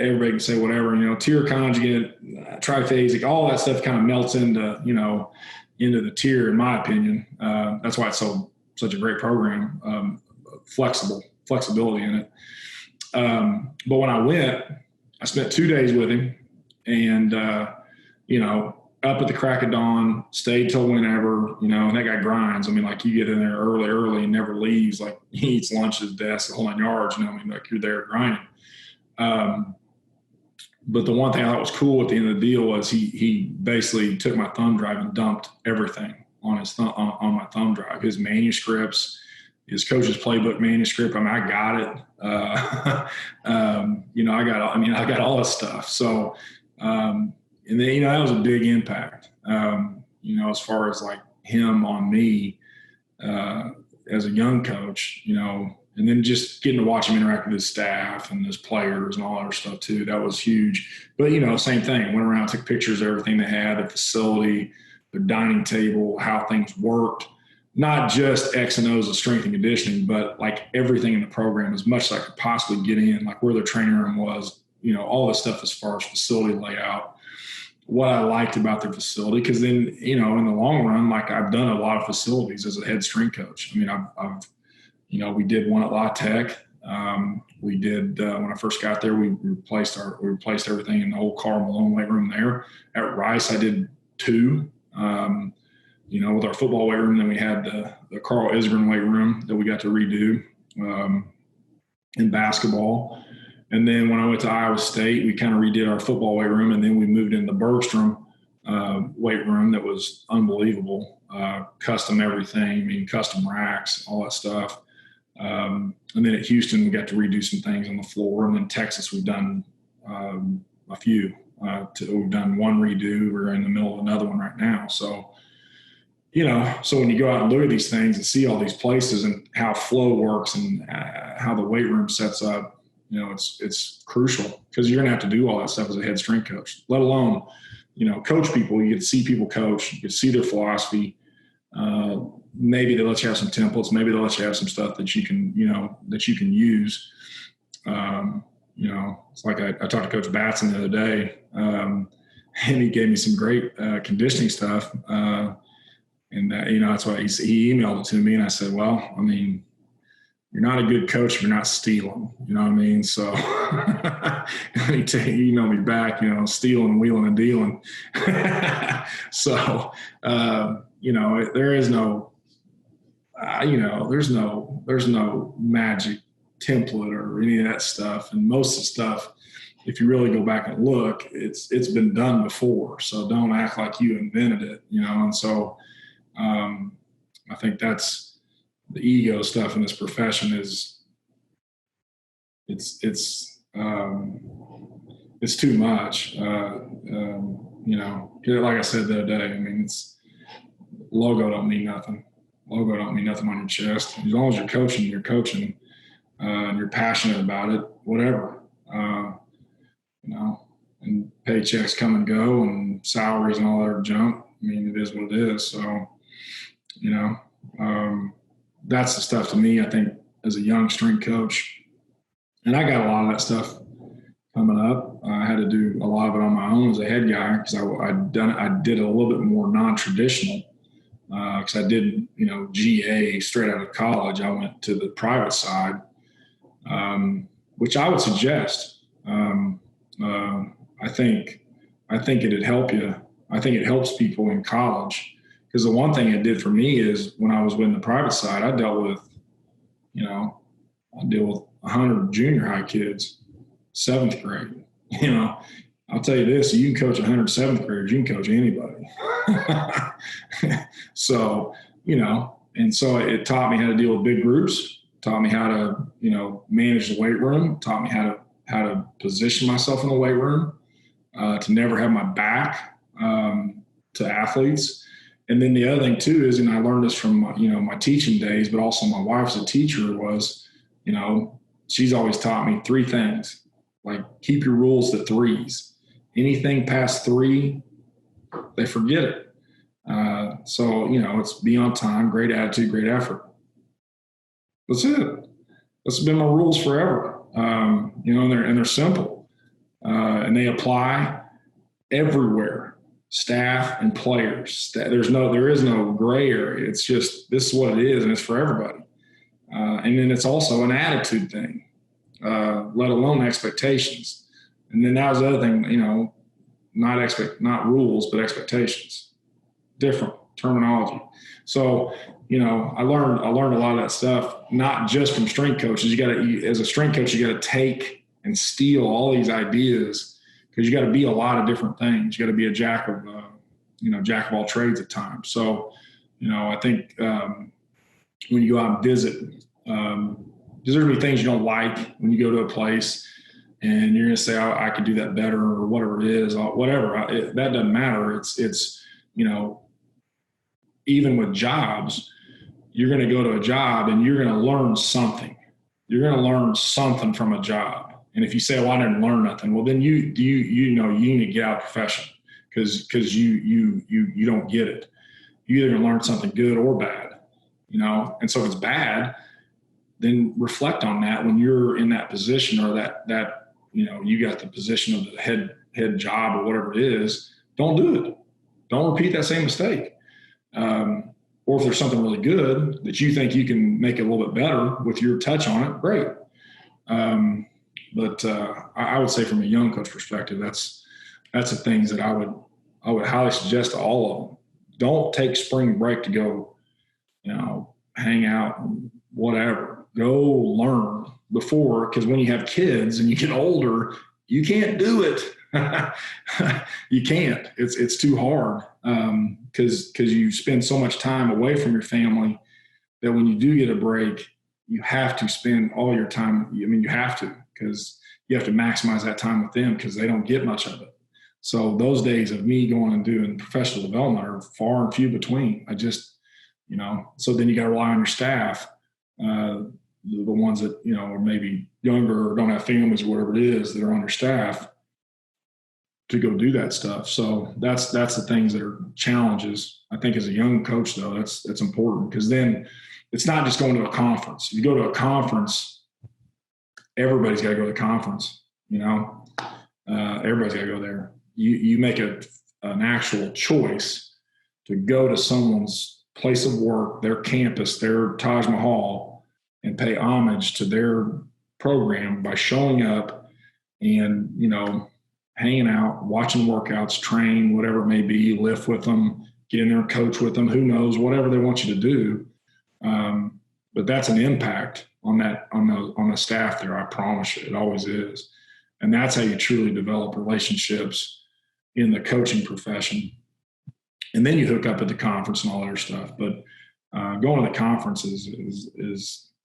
everybody can say whatever, tier conjugate, triphasic, all that stuff kind of melts into the tier, in my opinion. That's why it's such a great program, flexibility in it. But when I went, I spent 2 days with him, and, up at the crack of dawn, stayed till whenever, and that guy grinds. I mean, like, you get in there early and never leaves. Like, he eats lunch at his desk, the whole 9 yards, like, you're there grinding. But the one thing I thought was cool at the end of the deal was he basically took my thumb drive and dumped everything on on my thumb drive. His manuscripts, his coach's playbook manuscript. I mean, I got it. I got all this stuff. So, and then, that was a big impact, as far as like him on me, as a young coach, and then just getting to watch him interact with his staff and his players and all that other stuff too. That was huge. But, same thing. Went around, took pictures of everything they had, their facility, their dining table, how things worked. Not just X and O's of strength and conditioning, but like everything in the program, as much as I could possibly get in, like where their training room was, all this stuff as far as facility layout. What I liked about their facility, because then, in the long run, like, I've done a lot of facilities as a head strength coach. I mean, I've we did one at La Tech. We did, when I first got there, we replaced everything in the old Carl Malone weight room there. At Rice, I did 2, with our football weight room. Then we had the Carl Isgren weight room that we got to redo in basketball. And then when I went to Iowa State, we kind of redid our football weight room, and then we moved into the Bergstrom weight room that was unbelievable. Custom everything, custom racks, all that stuff. And then at Houston, we got to redo some things on the floor. And then Texas, we've done a few. We've done one redo. We're in the middle of another one right now. So, so when you go out and look at these things and see all these places and how flow works and how the weight room sets up, it's crucial, because you're going to have to do all that stuff as a head strength coach, let alone, coach people. You get to see people coach, you get to see their philosophy. Maybe they let you have some templates. Maybe they'll let you have some stuff that you can use. It's like I talked to Coach Batson the other day, and he gave me some great conditioning stuff. And that's why he emailed it to me, and I said, well, I mean, you're not a good coach if you're not stealing. You know what I mean? So he emailed me back, stealing, wheeling, and dealing. So, there is no, there's no magic template or any of that stuff. And most of the stuff, if you really go back and look, it's been done before. So don't act like you invented it, And so I think that's the ego stuff in this profession is it's too much. Like I said the other day, I mean, logo don't mean nothing. Logo don't mean nothing on your chest. As long as you're coaching, and you're passionate about it, whatever. And paychecks come and go, and salaries and all that junk. I mean, it is what it is. So, that's the stuff to me, I think, as a young strength coach. And I got a lot of that stuff coming up. I had to do a lot of it on my own as a head guy because I did a little bit more non-traditional because I did, GA straight out of college. I went to the private side, which I would suggest. I think it'd help you. I think it helps people in college because the one thing it did for me is when I was with the private side, I deal with 100 junior high kids, 7th grade. I'll tell you this, you can coach 100 7th graders, you can coach anybody. So, and so it taught me how to deal with big groups, taught me how to, manage the weight room, taught me how to position myself in the weight room, to never have my back to athletes. And then the other thing too is, and I learned this from my teaching days, but also my wife's a teacher, was, she's always taught me 3 things. Like, keep your rules to 3s. Anything past 3, they forget it. So, it's be on time, great attitude, great effort. That's it. That's been my rules forever. And they're simple. And they apply everywhere, staff and players. There is no gray area. It's just, this is what it is, and it's for everybody. And then it's also an attitude thing, let alone expectations. And then that was the other thing, not rules, but expectations. Different terminology. So, I learned a lot of that stuff, not just from strength coaches. As a strength coach, you got to take and steal all these ideas, because you got to be a lot of different things. You got to be a jack of all trades at times. So, I think when you go out and visit, there's going to be things you don't like when you go to a place, and you're going to say, I could do that better, or whatever it is, whatever. That doesn't matter. It's even with jobs, you're going to go to a job and you're going to learn something. You're going to learn something from a job. And if you say, well, I didn't learn nothing, well, then you need to get out of the profession because you don't get it. You either going to learn something good or bad, And so if it's bad, then reflect on that when you're in that position, or that you got the position of the head job or whatever it is. Don't do it. Don't repeat that same mistake. Or if there's something really good that you think you can make it a little bit better with your touch on it, great. But I would say from a young coach perspective, that's the things that I would highly suggest to all of them. Don't take spring break to go, hang out and whatever. Go learn before, because when you have kids and you get older, you can't do it. You can't. It's too hard because you spend so much time away from your family that when you do get a break, you have to spend all your time. You have to, because you have to maximize that time with them because they don't get much of it. So those days of me going and doing professional development are far and few between. I just, so then you got to rely on your staff, the ones that, are maybe younger or don't have families or whatever it is that are understaffed, to go do that stuff. So that's the things that are challenges. I think as a young coach, though, that's important, because then it's not just going to a conference. If you go to a conference, everybody's got to go to the conference. Everybody's got to go there. You make an actual choice to go to someone's place of work, their campus, their Taj Mahal, and pay homage to their program by showing up and, hanging out, watching workouts, train, whatever it may be, lift with them, get in there and coach with them, who knows, whatever they want you to do. But that's an impact on the staff there. I promise you, it always is. And that's how you truly develop relationships in the coaching profession. And then you hook up at the conference and all that other stuff. But going to the conference is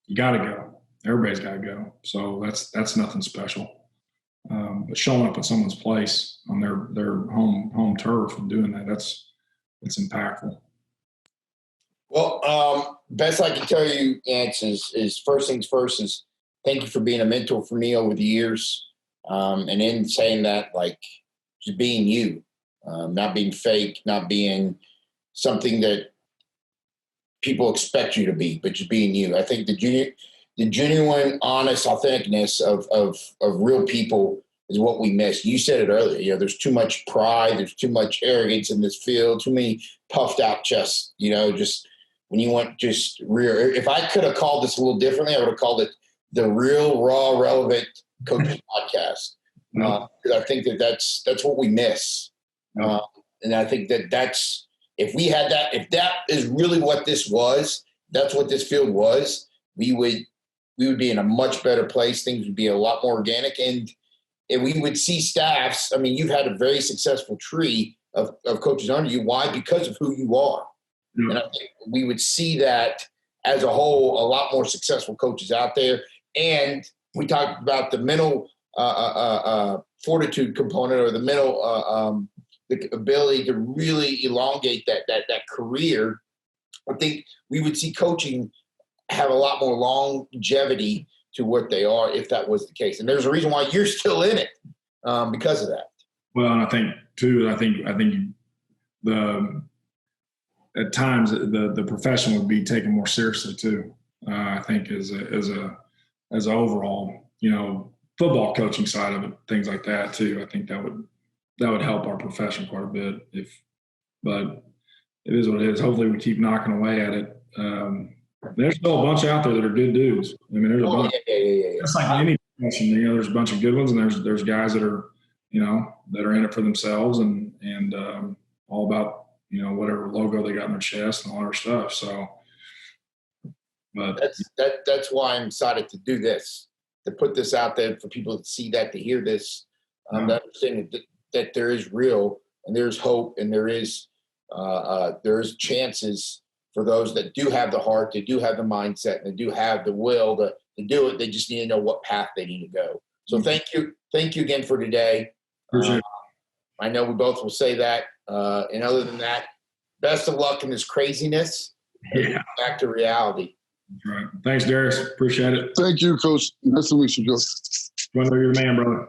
you got to go. Everybody's got to go. So that's nothing special. But showing up at someone's place on their home turf and doing that, it's impactful. Well, best I can tell you, Yancy, is first things first is thank you for being a mentor for me over the years. And in saying that, like, just being you, not being fake, not being something that people expect you to be, but just being you. I think the genuine, honest authenticness of real people is what we miss. You said it earlier. You know, there's too much pride, there's too much arrogance in this field, too many puffed out chests. You know, just when you want just real. If I could have called this a little differently, I would have called it the Real, Raw, Relevant Coaches Podcast. Because I think that's what we miss. And I think that's if we had that, if that is really what this was, that's what this field was, we would be in a much better place. Things would be a lot more organic, and we would see staffs. I mean, you've had a very successful tree of coaches under you. Why? Because of who you are. And I think we would see that as a whole, a lot more successful coaches out there. And we talked about the mental fortitude component, or the mental the ability to really elongate that career. I think we would see coaching have a lot more longevity to what they are if that was the case. And there's a reason why you're still in it because of that. Well, and I think too, at times the profession would be taken more seriously too. I think as a overall, you know, football coaching side of it, things like that too. I think that would help our profession quite a bit. But it is what it is. Hopefully, we keep knocking away at it. There's still a bunch out there that are good dudes. I mean, there's a bunch. Yeah. It's like any profession, you know. There's a bunch of good ones, and there's guys that are, you know, that are in it for themselves and all about, you know, whatever logo they got in their chest and all their stuff. So, but that's why I'm excited to do this, to put this out there for people to see that, to hear this, to understand that there is real and there's hope and there is chances for those that do have the heart, they do have the mindset, and they do have the will to do it. They just need to know what path they need to go. So thank you again for today. I know we both will say that. And other than that, best of luck in this craziness. Yeah. Back to reality. That's right. Thanks, Darius. Appreciate it. Thank you, Coach. Nice to meet you, Joe. Well, you're the man, brother.